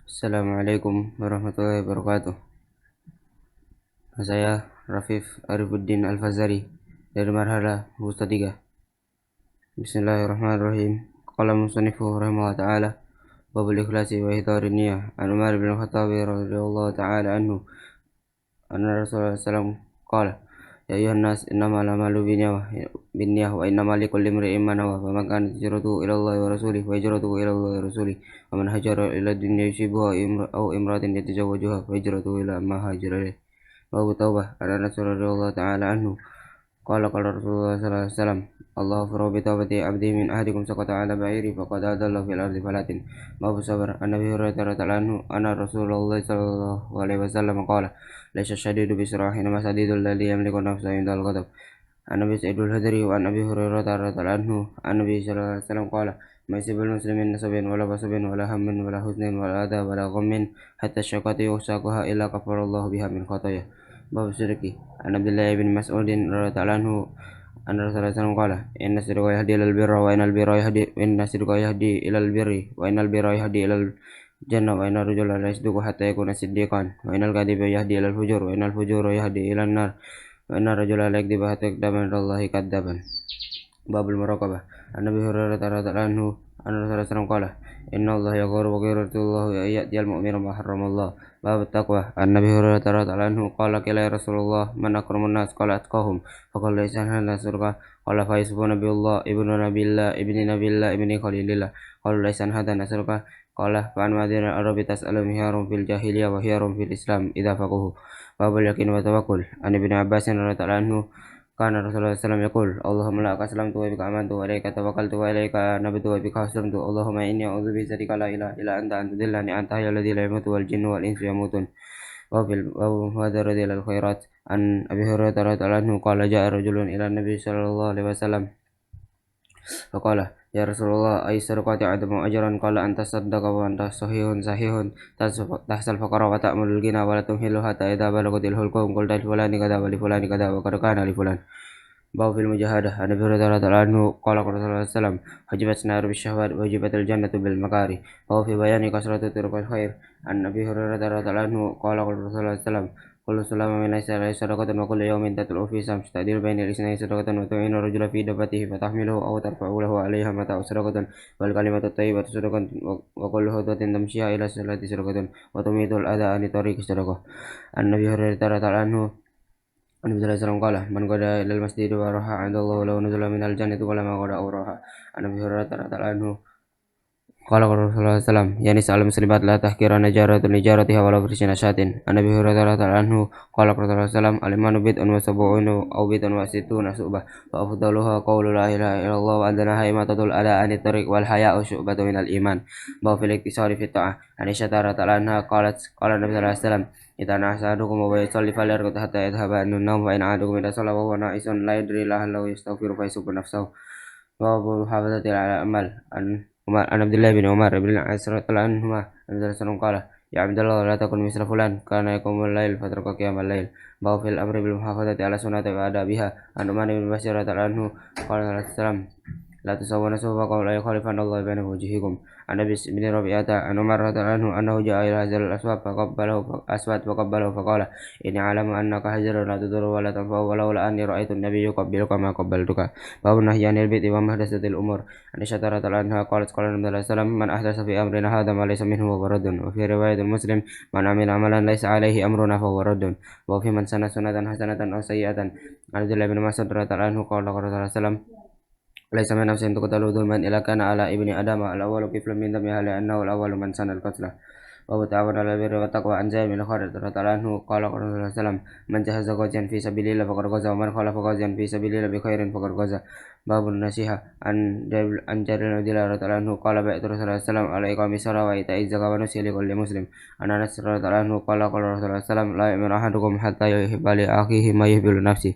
Assalamualaikum warahmatullahi wabarakatuh. Saya Rafif Arifuddin Al-Fazari dari Marhala Wusta 3. Bismillahirrahmanirrahim. Qala musannifu rahimahullah ta'ala babul ikhlasi wa ihdarin niyah an Umar bin Khattab radhiyallahu ta'ala anhu anna Rasulullah sallallahu qala ya ayuhan nas innamal a'malu binniyah wa innamal likulli imri'in ma nawa faman kanat hijratuhu ila Allah wa rasulih wa hijratuhu ila Allah wa rasulih wa man hajara ila dunya yusibuha aw imra'atin yatazawwajuha fa hijratuhu ila ma hajara ilayh. Abu Taubah an Anas radhiyallahu ta'ala anhu qala qala Rasulullah sallallahu alaihi wasallam Allahu farahu bi taubati abdi min ahadikum saqata ala ba'iri faqad adalla fil ardi falatin. Abu Sabar an Nabi Hurairah radhiyallahu anhu anna Rasulullah sallallahu alaihi wasallam qala laisa syadidu bisrahi nama sadidul ladzi yamliku nafsahu indal ghadab. An Nabi Sa'idul Hadri wa an Nabi Hurairah radhiyallahu anhu an Nabi sallallahu alaihi wasallam qala ma yasibul muslimin nasabin wala basabin wala hammin wala huznin wala adha wala ghammin hatta syaqati yusaquha illa kafarallahu biha min khataya. Bab Sidqi an Abdullah bin Mas'udin radhiyallahu anhu anna Rasulullah sallallahu alaihi wasallam qala inna sidqa yahdi ilal birra wa innal birra yahdi inna sidqa yahdi ilal birri wa innal birra yahdi ilal jannah wa inna rajula la yasduqu hatta yakuna siddiqan wa innal kadhiba yahdi ilal fujur wa innal fujura yahdi ilan nar wa inna rajula la yakdhibu hatta yakdaba indallahi kadzaban. Babul muraqabah an Nabi Hurairah radhiyallahu anhu anna Rasulullah sallallahu alaihi wasallam qala inna Allah yaghfiru wa yaghfiru ya'tiyal mu'minu ma harramallah. Bab taqwa an Nabi Hurairah radhiyallahu anhu qala qila ya Rasulullah man akramun nas qala atqahum faqala laysa hana surqa qala fa yasbu nabiyullah ibnu nabillah ibni nabillah ibni khalilillah qala laysa hada nasruka qala fa an madina arabi tas'alum hiyarum fil jahiliyah wa hiyarum fil islam idza faqahu. Babul yakin wa tawakkul an Ibnu Abbas radhiyallahu anhu kana Rasulullah sallallahu alaihi wasallam yaqul Allahumma la aslamtu wa bika amantu wa ilayka tawakkaltu wa ilayka nabtu wa bika aslamtu Allahumma inni a'udzu bi'izatika la ilaha illa anta an tudillani anta hayyul ladzi la yamutu wal jinnu wal insu yamutun. Wa fil muhadarati lil khairat an Abi Hurairah radhiyallahu anhu qala ja'a rajulun ila Nabi sallallahu alaihi wasallam faqala ya Rasulullah ay sarqati adamu ajran qala anta saddaqa wa anta sahihun tahsal faqara wa ta'malul gina wa la tumhilu hatta idza balagatil hulqum qulta li fulani kada wa li fulani kada wa qad kana li fulan. Babu fil mujahadah an Abi Hurairah radhiyallahu anhu qala qala Rasulullah sallallahu alaihi wasallam hujibat nar bisyahwat wa hujibatil jannatu bil makari. Babu fi bayani kasratu turuqil khair an Abi Hurairah radhiyallahu anhu qala qala Rasulullah sallallahu alaihi wasallam kullu sulama min sadaqatan wa kullu yawmin tatlu fi sam tadil bainal isnaini sadaqatan wa tu'inu rajula fi dabatihi fatahmiluhu aw tarfa'u lahu 'alayha mata'u sadaqatan wal kalimatu thayyibatu sadaqatan wa kullu hudatin tamshiha ila salati sadaqatan wa tumitul adha ani tariqi sadaqah. An Nabi Hurairah radhiyallahu anhu Nabi sallallahu alaihi wasallam qala man qada ilal masjid wa raha 'inda Allah law nuzula minal jannati qala ma qada aw raha. An Nabi Hurairah radhiyallahu anhu qala Rasulullah sallallahu alaihi wasallam yani sa'al muslimat la tahkirana jaratun lijaratiha walau fi nashatin. An Nabi Hurairah radhiyallahu anhu qala Rasulullah sallallahu alaihi wasallam al-imanu bid'un wa sab'una aw bid'un wa sittuna syu'bah wa afdaluha qawlu la ilaha illallah wa adnaha imatatul adha anit tariq wal haya'u syu'batun minal iman. Bawa fil iktisari fit ta'ah. Aisyah radhiyallahu anha qalat qala Nabi sallallahu alaihi wasallam idza nahsadukum wa yusalli falyarqud hatta yadhhaba an-nawm wa in a'adukum idza shalla wa huwa na'isun la yadri la'allahu yastaghfiru fa yasubbu nafsahu. Babu hafadzati al amal an Abdullah bin Umar bin As radhiyallahu anhuma annahu qala ya Abdullah la takun misla fulan kana yaqumul lail fataraka qiyamal lail. Babu fil amri bil muhafadzati ala sunnati wa adabiha an Umar bin Bashir radhiyallahu anhu qala sallallahu la tusawwuna sufa qawla yakhalifan Allah baina wujuhikum. An Abi bin Rabi'ata an Umar radhiyallahu anhu annahu ja'a ila hadzal aswad faqabbalahu faqala inni a'lamu annaka hajarun la tudurru wa la tanfa'u wa laula anni ra'aytu an-nabiyya yuqabbiluka ma qabbaltuka. Babu nahyi 'anil bid'i wa muhdatsatil umur. An Aisyah radhiyallahu anha qalat qala Nabi sallallahu alaihi wasallam man ahdatsa fi amrina hadha ma laysa minhu wa raddun. Wa fi riwayatil Muslim man 'amila 'amalan laysa 'alaihi amruna fa huwa raddun. Wa fi man sanna sunnatan hasanatan aw sayyi'atan. An Abdullah bin Mas'ud radhiyallahu anhu qala qala Rasulullah sallallahu alaihi wasallam laisa min nafsin tuqtalu dhulman illa kana ala ibni adama al-awwalu kiflun min damiha li'annahu al-awwalu man sana al-qatla. Wa ta'awwana 'alal birri wat taqwa an Zaid bin Khalid radhiyallahu anhu qala qala Rasulullah sallallahu alaihi wasallam man jahaza ghaziyan fi sabilillah faqad ghaza wa man khalafa ghaziyan fi sabilillah bi khairin faqad ghaza. Babun nasiha an Jarir radhiyallahu anhu qala bai'tu Rasulullah sallallahu alaihi wasallam ala iqamis shalah wa ita'iz zakah wa nusi li kulli muslim. An Anas radhiyallahu anhu qala qala Rasulullah sallallahu alaihi wasallam la yu'minu ahadukum hatta yuhibba li akhihi ma yuhibbu li nafsihi.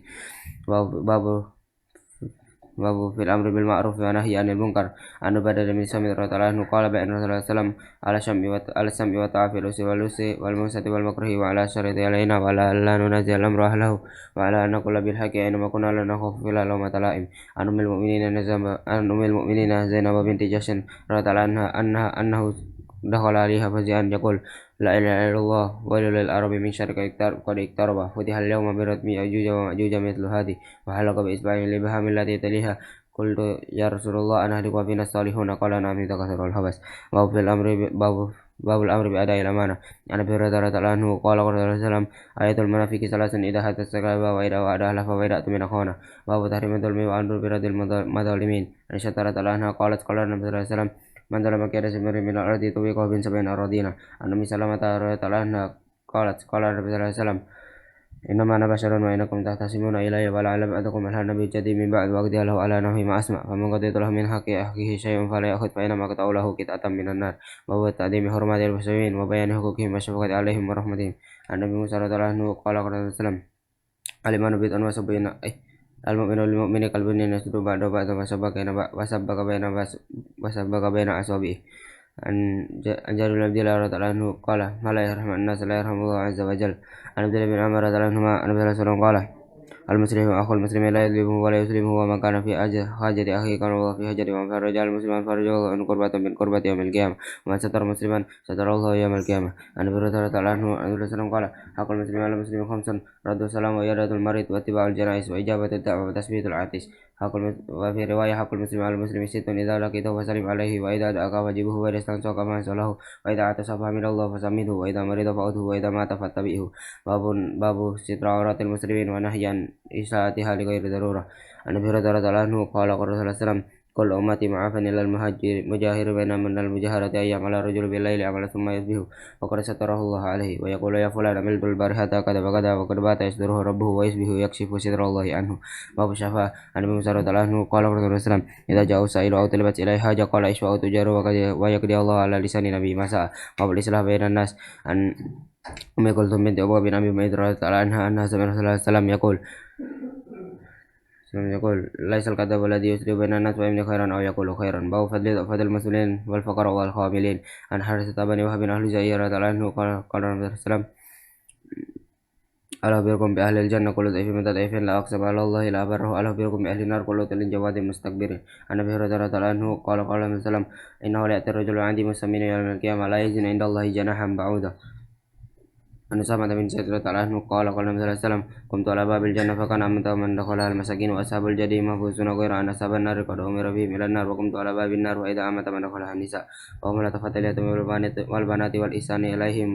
Babu fil amri bil ma'ruf wa nahyi 'anil munkar. An Ubadah bin Samit radhiyallahu anhu qala ba'da Rasulullah sallallahu alaihi wasallam ala ta'fi wal musati wal makruhi wa ala syarati alaina wa ala la nunazi al amra ahlahu wa ala an naqula bil haqqi aina ma kunna la nakhafu fil lawmati la'im. An ummul mu'minina Zainab binti Jahshin radhiyallahu anha annahu دخل عليها فزعا يقول لا إله إلا الله ويل للعرب من شر قد اقترب فتح اليوم بردم يأجوج ومأجوج مثل هذه وحلق بإصبعه الإبهام التي تليها قلت يا رسول الله أنا أهلك وفينا الصالحون قال نعم إذا كثر الحبس باب الأمر بأداء الأمانة عن أبي هريرة رضي الله عنه قال قال صلى الله عليه وسلم آية المنافق ثلاث إذا حدث كذب وإذا وعد أحلف وإذا أؤتمن خان باب تحريم الظلم وأمر برد المظالمين عن عائشة رضي الله عنها قالت قال النبي صلى الله عليه وسلم من ظلم كيد سمر من الأرض طويقه بن 70 أراضين عن أم سلمة رضي الله عنها قالت قال النبي صلى الله عليه وسلم إنما أنا بشر وإنكم تختصمون إلي ولعلم أحدكم أهل النبي الجديد من بعد وأقضي له على نحو ما أسمع فمن قضيت له من حق أخيه شيء فلا يأخذ فإنما قطع له قطعة من النار وهو تعظيم حرمات المسلمين وبيان حقوقهم والشفقة عليهم ورحمتهم عن النبي موسى رضي الله عنه قال قال الله وسلم الإيمان بضع وسبعين المؤمن للمؤمن كالبنيان يشد بعضه بعضا وسبق بين أصابعه عن جابر بن عبد الله رضي الله عنه قال ما لا يرحم الناس لا يرحم الله عز وجل عن عبد الله بن عمر رضي الله عنهما عن النبي صلى الله عليه وسلم قال المسلم أخو المسلم لا يظلمه ولا يسلمه ومن كان في حاجة أخيه كان الله في حاجة ومن فرج المسلم فرج الله عن قربة من قربة يوم القيامة ومن ستر مسلما ستر الله يوم القيامة عن أبي هريرة رضي الله عنه عن النبي صلى الله عليه وسلم قال حق المسلم على المسلم خمسا رد السلام وإيادة المريض واتباع الجنائز وإجابة الدعوة وتثبيت العاطس وفي رواية حق المسلم على المسلم ست إذا لقيته فسلم عليه وإذا دعاك فجبه وإذا استنصاك فانصله وإذا عطس فحمد الله فسمده وإذا مرض فأته وإذا مات فاتبعه باب ستر عورات المسلمين ونهي عن إساءتها لغير ضرورة عن أبي هريرة رضي الله عنه قال قال صلى الله عليه وسلم كل أمتي معافى إلا المجاهر بين من المجاهرة أيام على الرجل بالليل عمل ثم يصبح وقد ستره الله عليه ويقول يا فلان عملت البارحة كذا وكذا وقد بات يستره ربه ويصبح يكشف ستر الله عنه باب الشفاعة عن أبي موسى رضي الله عنه قال قال صلى الله عليه وسلم إذا جاء السائل أو طلبت إليه حاجة قال اشفعوا تجاروا ويقضي الله على لسان نبي ما ساء باب الإصلاح بين الناس عن أم كلثوم بنت أبي بن أبي معيط رضي الله عنها أنها سمعت رسول الله صلى الله عليه وسلم يقول ليس الكذاب الذي يسري بين الناس ويملك خيرا أو يقول خيرا باب فضل المسؤولين والفقراء والخاملين عن حارثة بن وهب بن أهل زئير رضي الله عنه قال النبي صلى الله عليه وسلم ألا أخبركم بأهل الجنة كل ضعيف متى ضعيف لا أقسم على الله لا أبره ألا أخبركم بأهل النار كل تل جواد مستكبر عن أبي هريرة رضي الله عنه قال النبي صلى الله عليه وسلم إنه لا يأتي الرجل عندي مسمين يوم القيامة لا يزن عند الله جناحا بعوضة عن أسامة بن زيد رضي الله عنه قال النبي صلى الله عليه وسلم قمت على باب الجنة فكان أمتى من دخلها المساكين وأصحاب الجدي محفوظون غير أن أصحاب النار قد أمر بهم إلى النار وقمت على باب النار وإذا أمت من دخلها النساء وهم لا تفتلية والبنات والإحسان إليهم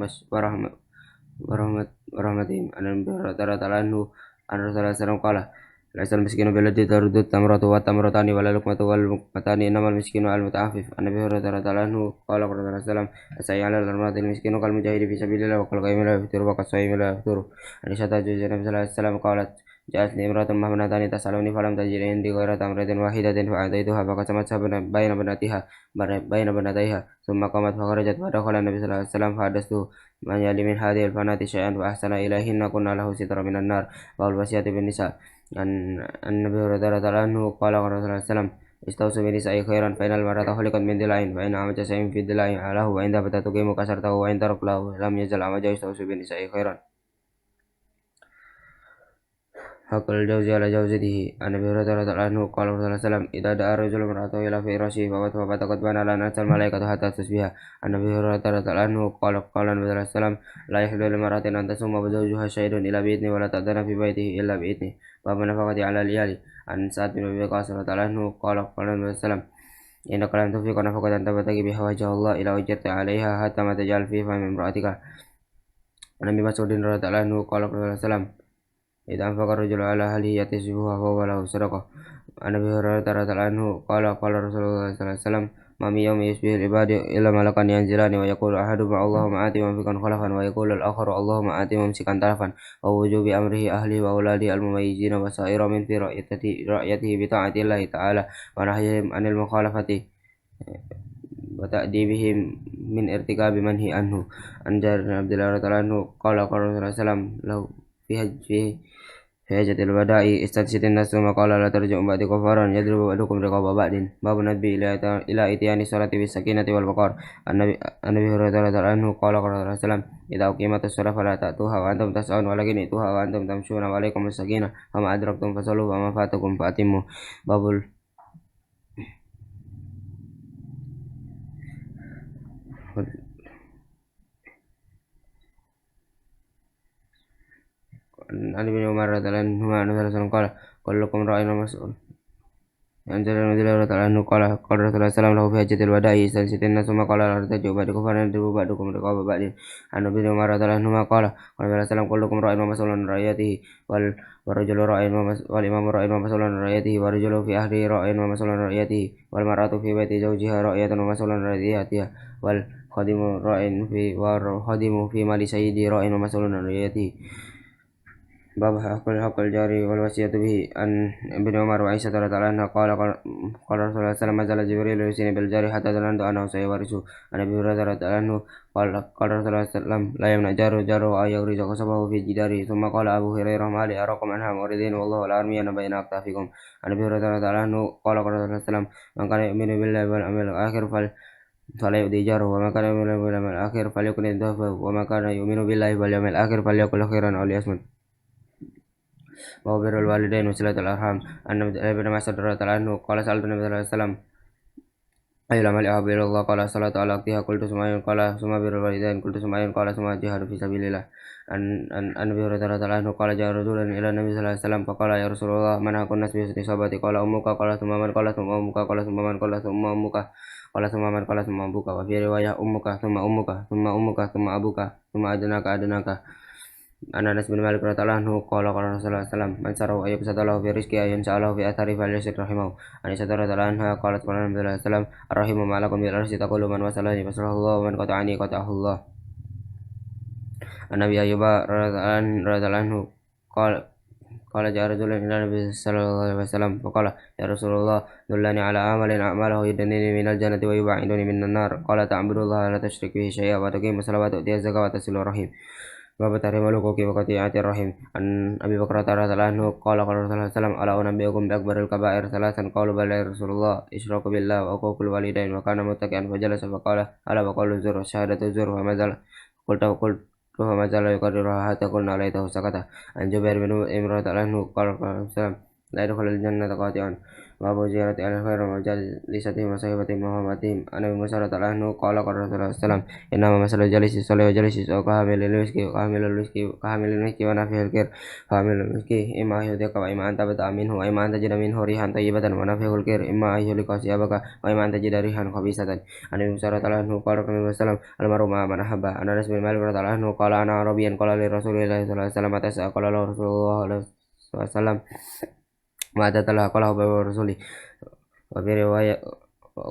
ورحمتهم عن أبي هريرة رضي الله عنه عن رسول الله صلى الله عليه وسلم قال ليس المسكين بالذي ترد التمرة والتمرتان ولا اللقمة واللقمتان إنما المسكين المتعفف عن أبي هريرة رضي الله عنه قال صلى الله عليه وسلم السعي على الأمراض المسكين كالمجاهد في سبيل الله وكالقيم لا يفطر وكالصائم لا يفطر عن عائشة زوج النبي صلى الله عليه وسلم قالت جاءتني امرأة مهمنتان تسألني فلم تجد عندي غير تمرة واحدة فأعطيتها فقسمتها بين بناتيها ثم قامت فخرجت فدخل النبي صلى الله عليه وسلم فحدثته من يلي من هذه البنات شيئا فأحسن إليهن كنا له ستر من النار باب الوصية بالنساء عن النبي رضي الله عنه قال قال صلى الله عليه وسلم استوصوا بالنساء خيرا فإن المرأة خلقت من ضلع فإن عمج شيء في الضلع له وإن ذهبت تقيم كسرته وإن ترك له لم يزل عمجه استوصوا بالنساء خيرا حق الجوز على جوزته عن أبي هريرة رضي الله عنه قال صلى الله عليه وسلم إذا دعا الرجل امرأته إلى فراشه فوت قد بان على نفس الملائكة حتى تصبح عن أبي هريرة رضي الله عنه قال النبي صلى الله عليه وسلم لا يحل لامرأة أن تصوم وزوجها شهيد إلا بإذنه ولا تأذن في بيته إلا بإذنه باب النفقة على العيال عن سعد بن أبي وقاص رضي الله عنه قال النبي صلى الله عليه وسلم إنك لن تنفق نفقة تبتغي بها وجه الله إلى وجدت عليها حتى ما تجعل في فم امرأتك عن أبي مسعود رضي الله عنه قال صلى الله عليه وسلم إذا أنفق الرجل على أهله يحتسبها فهو له صدقة عن أبي هريرة رضي الله عنه قال قال رسول الله صلى الله عليه وسلم ما من يوم يشبه العباد إلا ملكان ينزلان ويقول أحدهما اللهم آت ممسكا خلفا ويقول الآخر اللهم آت ممسكا تلفا ووجوب أمره أهله وأولاده المميزين وسائر من في رأيته بطاعة الله تعالى ونهيهم عن المخالفة وتأديبهم من ارتكاب منهي عنه عن جابر بن عبد الله رضي الله عنه قال قال رسول الله صلى الله عليه وسلم له في حجة الوداع استنشد الناس ثم قال لا ترجعوا بعد كفارا يضرب بعضكم رقاب بعض باب الندب إلى إتيان الصلاة بالسكينة والوقار النبي هريرة رضي الله عنه قال قال صلى الله عليه وسلم إذا أقيمت الصلاة فلا تأتوها وأنتم تسعون ولكن ائتوها وأنتم تمشون وعليكم السكينة فما أدركتم فصلوا وما فاتكم فأتموا عن ابن عمر رضي الله عنهما أن الرسول صلى الله عليه وسلم قال كلكم راع ومسؤول عن جابر بن عبد الله رضي الله عنه قال قال رسول الله صلى الله عليه وسلم له في حجة الوداع استنصت الناس ثم قال لا ترتجعوا بعدكم فليضرب بعضكم رقاب بعض. عن ابن عمر رضي الله عنهما قال قال صلى الله عليه وسلم كلكم راع ومسؤول عن رعيته والرجل راع والإمام راع ومسؤول عن رعيته والرجل في أهله راع ومسؤول عن رعيته والمرأة في بيت زوجها راعية ومسؤول عن رعيتها والخادم في مال سيده راع ومسؤول عن رعيته. باب حق الجار والوصية به. عن ابن عمر وعائشة رضي الله عنها قال قال رسول الله صلى الله عليه وسلم ما زال جبريل يوصيني بالجار حتى ظننت أنه سيورثه. عن أبي هريرة رضي الله عنه قال رسول الله صلى الله عليه وسلم لا يمنع جاره أن يغرز قصبه في جداره. ثم قال أبو هريرة ما لي أراكم عنها معرضين والله لا أرمين بين أكتافكم. عن أبي هريرة رضي الله عنه قال رسول الله صلى الله عليه وسلم من كان يؤمن بالله واليوم الآخر فلا يؤذي جاره وما كان يؤمن باليوم الآخر فليكن ضيفه وما كان يؤمن بالله واليوم الآخر فليقل خيرا أو ليصمت. وبر الوالدين وصلة الأرحام. أن ابن مسعود رضي الله عنه قال سألت النبي صلى الله عليه وسلم أي الأعمال أحب إلى الله قال الصلاة على وقتها قلت ثم قال ثم بر الوالدين قلت ثم قال ثم الجهاد في سبيل الله. أن أبي هريرة رضي الله عنه قال جاء رجل إلى النبي صلى الله عليه وسلم فقال يا رسول الله من حق الناس بحسن صحبتي قال أمك قال ثم من قال ثم أمك قال ثم من قال ثم أمك قال ثم من قال ثم أبوك وفي رواية أمك ثم أمك ثم أمك ثم أبوك ثم أدناك. عن أنس بن مالك رضي الله عنه قال قال رسول الله صلى الله عليه وسلم من سره أن يبسط له في رزقه أن ينشأ له في أثره فليشرك رحمه. عن عائشة رضي الله عنها قالت قال النبي صلى الله عليه وسلم الرحم ما لكم بالأرض تقول من وصلني وصله الله ومن قطعني قطعه الله. عن أبي أيوب رضي الله عنه قال جاء رجل إلى النبي صلى الله عليه وسلم فقال يا رسول الله دلني على عمل أعمله يدنني من الجنة ويبعدني من النار. قال تعبد الله لا تشرك به شيئا وتقيم الصلاة وتؤتي الزكاة وتصل الرحم. باب تحريم الحقوق وقطيعة الرحم. عن أبي بكر رضي الله عنه قال قال رسول الله صلى الله عليه وسلم ألا أنبئكم بأكبر الكبائر ثلاثا قالوا بلى يا رسول الله إشراك بالله وعقوق الوالدين. وكان متكئا فجلس فقال ألا وقول الزور وشهادة الزور فما زال قلت فما زال يكررها حتى قلنا ليته سكت. عن جبير بن مطعم رضي الله عنه قال قال وسلم لا يدخل الجنة قاطعا. باب زيارة أهل الخير وجالستهم وصحبتهم وهمتهم. عن أبي موسى رضي الله عنه قال قال رسول الله صلى الله عليه وسلم إنما مثل الجالس الصالح وجالس السوء كحامل المسك ونافخ الكير. فحامل المسك إما أن يهديك وإما أن تبتع منه وإما أن تجد منه ريحا طيبة ونافخ الكير إما أن يهلك ثيابك وإما أن تجد ريحا خبيثة. عن أبي موسى رضي الله عنه قال قال النبي صلى الله عليه وسلم المرء مع من أحب. عن أنس بن مالك رضي الله عنه قال أنا عربي قال لرسول الله صلى الله عليه وسلم تسأل قال له رسول الله صلى الله عليه وسلم ما أتى قاله برسوله. وفي رواية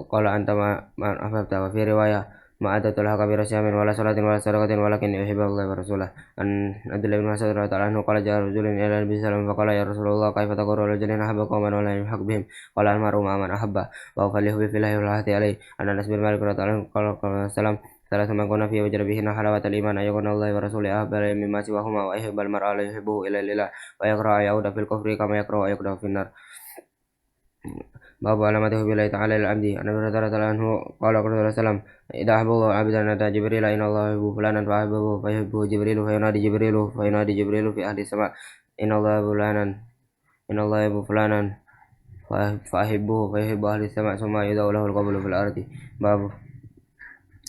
قال أنت ما أحببت. وفي رواية ما أتت لها كبير صيام ولا صلاة ولا صدقة ولكن يحب الله ورسوله. عن عبد الله بن مسعود رضي الله عنه قال جاء رجل إلى النبي صلى الله عليه وسلم فقال يا رسول الله كيف تقول رجل أحب قوما ولا يلحق بهم قال المرء مع من أحب فليحب في الله والعهد عليه. عن أنس بن مالك رضي الله عنه قال السلام ثلاث من كنا فيه وجد بهن حلاوة الإيمان أن يكون الله ورسوله أحب مما سواهما ويحب المرء لا يحبه إلا لله ويكره أن يعود في الكفر كما يكره أن يقذف في النار. باب علامة حب الله تعالى للعبد. عن أبي هريرة رضي الله عنه قال قال صلى الله عليه وسلم إذا أحب الله عبدا أتى جبريل إن الله يحب فلانا فأحبه فيحبه جبريل فينادي جبريل في أهل السماء إن الله يحب فلانا فأحبه فيحب أهل السماء ثم يدعو له القبول في الأرض.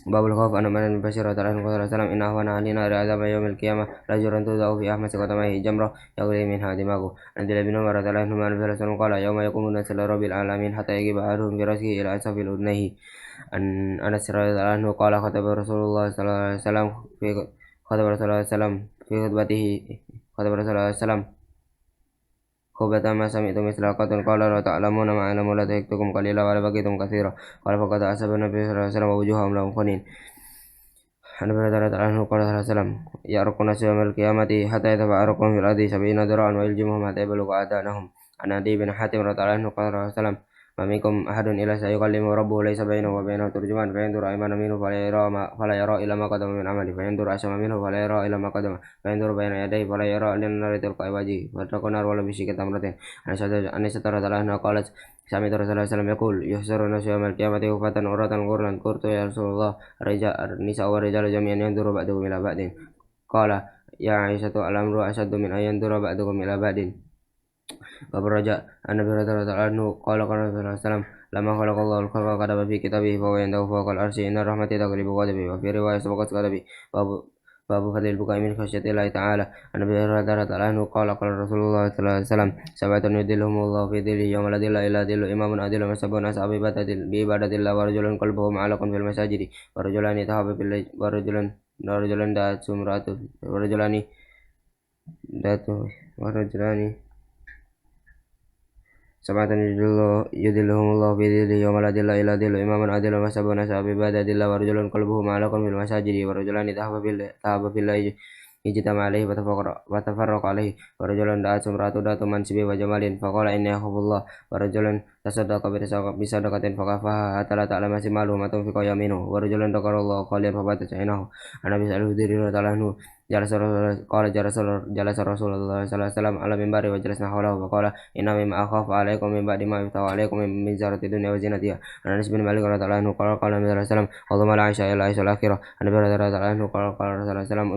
باب الخوف. أن من بشر رضي الله عنه وسلم إن أهون علينا عذاب يوم القيامة رجل توضع في أحمس قدميه جمرة يغلي منها دماغه. عن عبد الله بن عمر رضي الله عنهما أن النبي صلى الله عليه وسلم قال يوم يقوم الناس لرب العالمين حتى يجيب أحدهم برأسه إلى أنصاف أذنيه. عن أنس رضي الله عنه قال خطب رسول الله صلى الله عليه وسلم في خطبته خطبة ما سمعت مثل قتل قال لا تعلمون ما أعلم ولا تهكتكم قليلا ولا بقيتم كثيرا قال فقد أسب النبي صلى الله عليه وسلم ووجوههم لهم خنين. عن أبي هريرة رضي الله عنه قال صلى الله عليه وسلم يعرق الناس يوم القيامة حتى يتبع عرقهم في الأرض 70 ذراعا ويلجمهم حتى يبلغ آذانهم. عن عدي بن حاتم رضي الله عنه قال صلى الله عليه وسلم ما منكم أحد إلا سيكلمه ربه ليس بينه وبينه ترجمان فينظر أيمن منه فلا يرى إلا ما قدم من عمله فينظر أشم منه فلا يرى إلا ما قدم فينظر بين يديه فلا يرى إلا النار تلقى وجهه فاتقوا النار ولو بشق تمرة. عن عائشة رضي الله عنها قالت سمعت رسول الله صلى الله عليه وسلم يقول يحشر الناس يوم القيامة حفاة عراة غرلا قلت يا رسول الله النساء والرجال جميعا ينظر بعضهم إلى بعض قال يا عائشة الأمر أشد من أن ينظر بعضكم إلى بعض. باب الرجاء. عن أبي هريرة رضي الله عنه قال قال رسول الله صلى الله عليه وسلم لما خلق الله الخلق كتب في كتابه فهو عنده فوق العرش إن الرحمة تغلب غضبه وفي رواية سبقت غضبه. باب فضل البكاء من خشية الله تعالى. عن أبي هريرة رضي الله عنه قال قال رسول الله صلى الله عليه وسلم سبعة يدلهم الله في ظله يوم لا ظل إلا ظله إمام عادل وسبع ناس بعبادة الله ورجل قلبه معلق في المساجد ورجلان يتهاب في الليل ورجلان دعته امرأته ورجلان سبعة يدلهم الله في ظله يوم لا ظل إلا ظله إمام عادل وسبع ناس بعبادة الله ورجل قلبه معلق في المساجد ورجلان ذهب في الليل اجتمع عليه وتفرق عليه ورجل دعته امرأته ذات منصب وجمال فقال إني أخاف الله ورجل تصدق بصدقة فكفاها حتى لا تعلم شماله ما تنفق يمينه ورجل ذكر الله خاليا فباتت عينه. عن أبي سعيد الخدري رضي الله عنه جلس رسول الله صلى الله عليه وسلم على المنبر وجلسنا حوله فقال إن مما أخاف عليكم من بعد ما يفتح عليكم من زارة الدنيا وزينتها. عن أنس بن مالك رضي الله عنه قال النبي صلى الله عليه وسلم اللهم لا عيش إلا عيش الآخرة. عن أبي هريرة رضي الله عنه قال رسول الله صلى الله عليه وسلم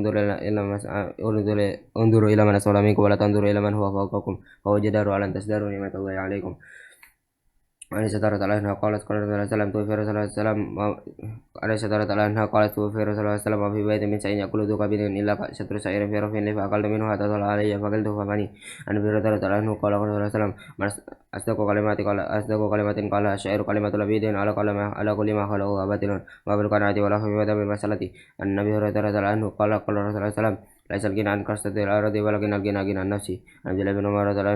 انظروا إلى من أسفل منكم ولا تنظروا إلى من هو فوقكم فهو جدار على أن تزدادوا نعمة الله عليكم. عن عائشة رضي الله عنها قالت قال رسول الله صلى الله عليه وسلم توفي رسول الله صلى الله عليه وسلم عائشة رضي الله عنها قالت توفي رسول الله صلى الله عليه وسلم وفي بيت من شيء يأكل ذو كبير إلا شطر شعير في رف لي فأكلت منه حتى طلع علي فقلته فمني. عن أبي هريرة رضي الله عنه قال قال رسول الله صلى الله عليه وسلم أصدق كلمات قال الشاعر كلمة لبيد على كل ما خلق الله باطل ما بالقناعة ولا خفيف بالمسألة. عن أبي هريرة رضي الله عنه قال قال رسول الله صلى الله عليه وسلم ليس الغنى عن كثرة الأرض ولكن الغنى غنى النفس. عن عبد الله بن عمر رضي الله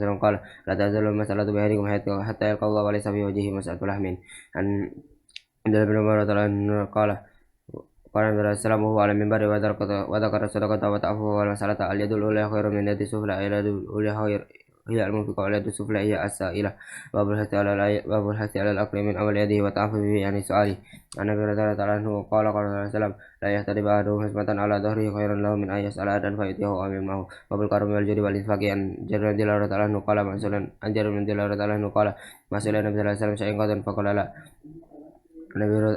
عنه قال لا تزال المسألة بأهلكم حتى يلقى الله وليس في وجهه مسألة لحم. عن عبد الله بن عمر رضي الله عنه قال النبي صلى الله عليه وسلم وهو على المنبر وذكر الصدقة والعفو والمسألة اليد الأولى خير من اليد السفلى اليد الأولى هي المنفقة واليد السفلى هي السائلة. باب الحث على الأكل من أول يده والتعفف به عن السؤال. عن أبي هريرة رضي الله عنه قال قال صلى الله عليه وسلم لا يحترب أحدهم حزمة على ظهره خيرا له من أن يسأل أحدا فيؤتيه أو يمنعه. باب الكرم والجود والإنفاق. عن جابر بن عبد الله رضي الله عنه قال ما سئل النبي صلى الله عليه وسلم شيئا قط فقال لا.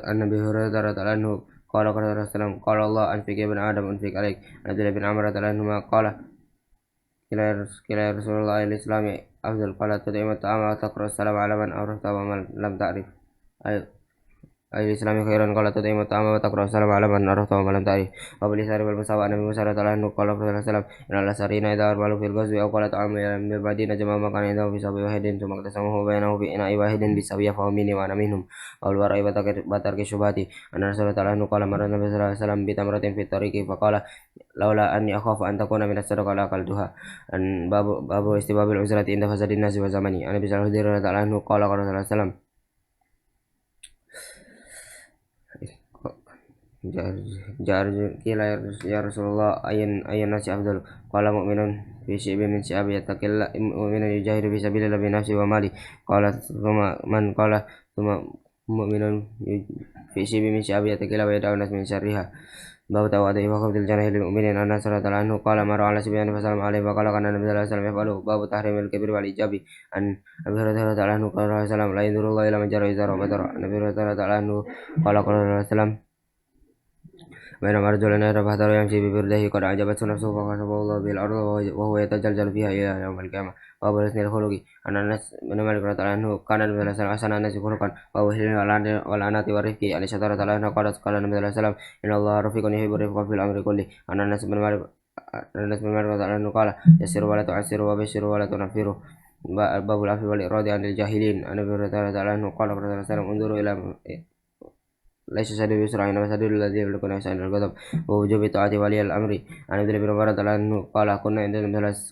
عن أبي هريرة رضي الله عنه قال قال صلى الله عليه وسلم قال الله أنفق يا ابن آدم أنفق عليك. عن عبد الله بن عمر رضي الله عنهما قال كلا يا رسول الله الإسلام أفضل قال تطعم الطعام وتقرأ السلام على من عرفت ومن لم تعرف. أي الإسلام خيرا قال تطعم الطعام وتقرأ السلام على من عرفت ومن لم تعرف. باب الإسار والمساواة. عن أبي موسى رضي الله عنه قال صلى الله عليه وسلم إن الأسارين إذا أرملوا في الغزو أو قال طعام من المدينة جمعوا ما كان عندهم في سبي واحد ثم اقتسموه بينه في إناء واحد بسوية فهو مني وأنا منهم. أو الورع وترك الشبهات. أن رسول الله عنه قال مر النبي صلى الله عليه وسلم بتمرة في الطريق فقال لولا أني أخاف أن تكون من الصدقة لأكلتها. باب استباب العزلة عند فساد الناس وزمنه. عن أبي سعيد رضي الله عنه قال قال صلى الله عليه وسلم قيل يا رسول الله أي الناس أفضل قال مؤمن في شعب من شعب يتقي الله مؤمن يجاهد في سبيل الله بنفسه وماله قال ثم من قال ثم مؤمن في شعب من شعب يتقي الله ويدع الناس من شرها. باب تواضع وخفض الجناح للمؤمنين. أن أنس رضي الله عنه قال مر على سبيان فسلم عليه فقال كان النبي صلى الله عليه وسلم يفعله. باب تحريم الكبر والإيجاب. عن أبي هريرة رضي الله عنه قال صلى الله عليه وسلم لا ينظر الله إلى من جرى إزاره وبدر. عن أبي هريرة رضي الله عنه قال صلى الله عليه وسلم بينما رجل يرى فهدر يمشي ببرده قد أعجبته نفسه فخسفه الله به الأرض وهو يتجلجل فيها إلى يوم القيامة. باب حسن الخلق. عن أنس بن مالك رضي الله عنه كان النبي صلى الله عليه وسلم أحسن الناس خلقا وهو الحلم والعنات والرفق. عن عائشة رضي الله عنها قالت قال النبي صلى الله عليه وسلم إن الله رفيق يحب الرفق في الأمر كله. عن أنس بن مالك رضي الله عنه قال يسروا ولا تعسروا وبشروا ولا تنفروا. باب العفو والإرادة عن الجاهلين. عن أبي هريرة رضي الله عنه قال صلى الله عليه وسلم انظروا إلى ليس شديد يسرع إنما شديد الذي يملك نفسه عند الغضب ووجوب طاعة ولي الأمر. عن عبد الله بن عمر رضي الله عنه قال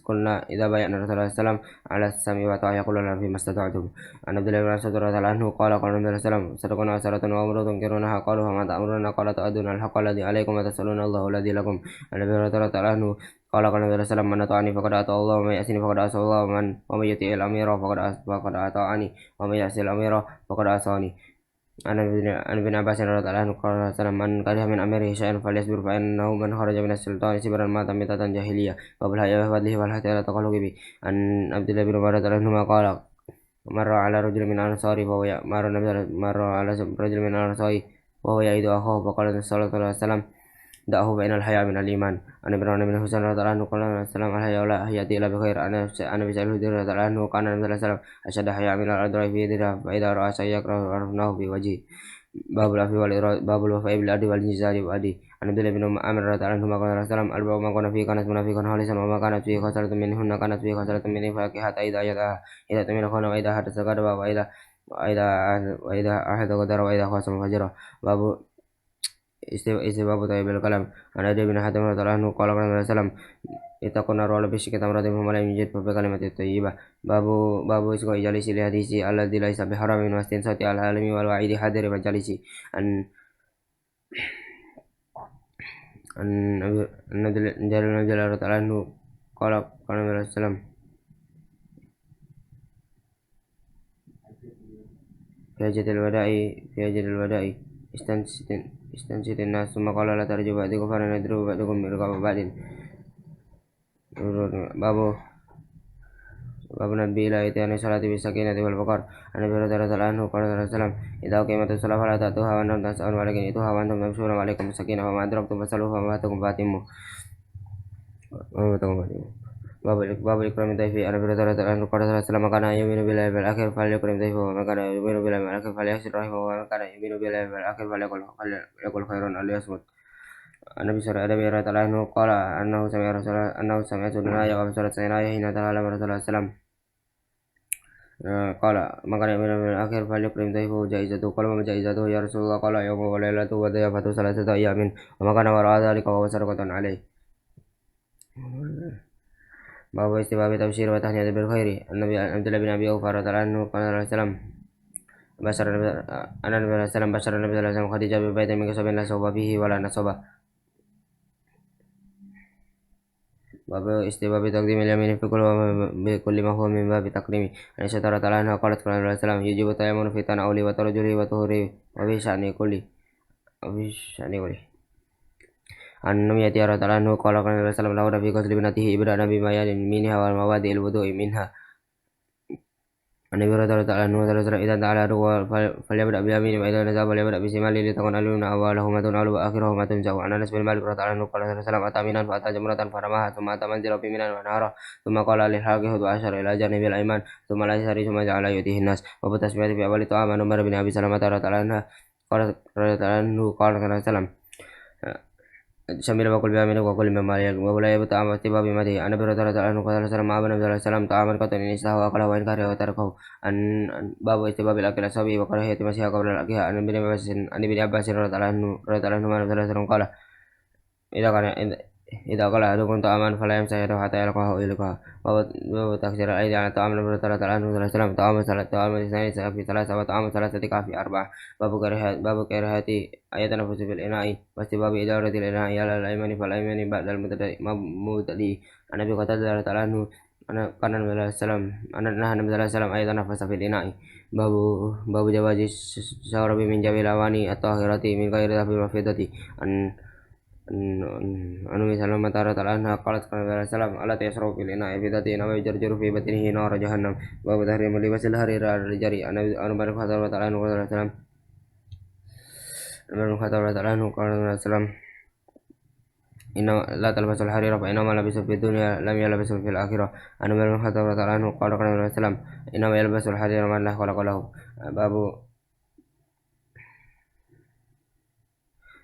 كنا إذا بايعنا رسول الله صلى الله عليه وسلم على السمع والطاعة يقول لنا فيما استطعتم. عن عبد الله بن مسعود رضي الله عنه قال قال النبي صلى الله عليه وسلم صدقنا عشرة وأمر تنكرونها قالوا فما تأمرون قال تؤدون الحق الذي عليكم وتسألون الله الذي لكم. عن أبي هريرة رضي الله عنه قال قال النبي صلى الله عليه وسلم من أطاعني فقد أطاع الله ومن يعصني فقد عصى الله ومن يطيع الأمير فقد أطاعني ومن يعصي الأمير فقد عصاني. عن ابن عباس رضي الله عنه قال من كره من أمره شيئا فليصبر فإنه من خرج من السلطان شبرا مات ميتة جاهلية. باب الحياء وفضله والحث على التخلق به. عن عبد الله بن عمر رضي الله عنهما قال مر على رجل من الأنصار مر على رجل من الأنصار وهو يعيد أخاه فقال صلى الله عليه وسلم da'hu fa innal haya'a minal iman. An Imran bin Husain radhiyallahu anhu qala salam al haya'u la hayati illa bi khair. Ana bi Sa'id radhiyallahu anhu kana Nabi sallallahu alaihi wasallam ashadda haya'a minal adra fi yadihi fa idza ra'a shay'an yakrahu arafnahu bi wajhi. Babul afi wal irad babul wafa'i bil adi wal jizari wa adi. An Abdullah bin Amr radhiyallahu anhu qala salam al ba'u ma kana fi kanat munafiqan halisan wa ma kanat fi khasaratun minhunna kanat fi khasaratun min faqihat idza idza tamina khana wa idza hadatsa kadaba wa idza ahada qadara wa idza khasama fajara. Babu babu tayyibil kalam. An Adi bin Hatim radhiyallahu anhu qala qala salam ittaqun nar wala bisyikki tamratin fa la yujid fa bi kalimati thayyibah. Babu isqa jalisi li hadisi alladzi laysa bi haramin wa istinsati al halimi wal wa'idi hadiri majalisi. An Nabi radhiyallahu anhu qala qala salam fi hajjatil wada'i istansitin nas summa qala la tarju ba'dikum fa nadru ba'dikum min riqab ba'din. Babu nabi ila itiyani salati bis sakinati wal waqar. An Nabi radhiyallahu anhu qala salam idza qimatus salat fala ta'tuha wa antum tas'alun walakin ituha wa antum tamshuna wa alaikum sakinah wa ma adraktum fasalu fa ma atakum fatimmu. Babu ikram dhaifi. An Nabi radhiyallahu anhu qala salam kana yu'minu billahi wal akhir falyakrim dhaifahu wa kana yu'minu billahi wal akhir falyasir rahimahu wa kana yu'minu billahi wal akhir falyakul khairan aw liyasmut. Nabi radhiyallahu anhu qala annahu sami'a rasulullah yaqum salat sayyidina hina ta'ala rasulullah sallam qala maka min akhir falyakrim dhaifahu jaizatu qala ma jaizatu ya rasulullah qala yawmu wa lailatu wa dayafatu salasatu ayamin wa ma kana wara'a dhalika wa sadaqatan alayhi. Babu istibabi tafsir wa tahniyat bil khairi. Nabi Abdullah bin Abi Awfa radhiyallahu anhu qala salam Nabi sallallahu alaihi wasallam Khadijah bi baitin min kasabin la sawba fihi wa la nasaba. Babu istibabi taqdimil yamin fi kulli ma huwa min babi takrimi. Aisyah radhiyallahu anha qalat qala Rasulullah sallallahu alaihi wasallam yujibu tayammun fi tana'uli wa tarjuli wa tuhuri wa bi sya'ni kulli. An Nabi radhiyallahu anhu qala qala Rasulullah sallallahu alaihi wasallam lahu fi binatihi ibda nabi mayan minha wal mawadi al wudu'i minha. An Nabi radhiyallahu anhu idza ta'ala ruwa falyabda bi yamini wa idza nazaba falyabda bi shimali li takun aluna awwalahu matun alu wa akhiruhu matun jaw. An Anas bin Malik radhiyallahu anhu qala Rasulullah ataminan fa atajamratan faramaha thumma atamanzila fi minan wa nahara thumma qala lil haqi hudu ashara ila janibil ayman thumma la yasari thumma ja'ala yutihi nas wa tasbihati fi awwali ta'aman Umar bin Abi Salamah radhiyallahu anhu qala Rasulullah Sambil bakul biamin wa kulli mimma wa la yabta amati babi mati. An Nabi radhiyallahu anhu qala sallallahu alaihi wasallam ta'aman qatan insahu wa qala wa in kariha wa tarakahu. An babu istibabil akil sabi wa karahiyati mashiha qabla al-aqiha. An Ibn Abbas radhiyallahu anhu qala idza qala ahadukum ta'aman fala yamsahu hatta yalqahu ilqa. Babu taksir al-aidi ala ta'am Nabi radhiyallahu anhu sallallahu ta'aman isnani fi thalatha wa ta'aman thalathatika fi arba'ah. Babu karahati ayatan nafusi fil ina'i pasti babi idaratil ina'i ala al-aymani fal aymani ba'dal mutadi. Nabi qatadah radhiyallahu anhu kana Nabi sallallahu alaihi wasallam ayatan nafasa fil ina'i. Babu jawazi syarabi min jabil awani at-tahirati min ghairi dhafil wa fidati. Anu misalnya matara talanha qalat qala salam ala yasrafu fil ina'i fidati wa yarjuru fi batnihi nar jahannam. Babu tahrim libasil harira al-jari. Anu barik hadar ta'ala anhu qala salam Umar bin Khattab radhiyallahu anhu qala salam inna la talbasul harira fa inna ma labisu fid dunya lam yalbasu fil akhirah. An Umar bin Khattab radhiyallahu anhu qala salam inna ma yalbasul harira man la khalaqa lahu.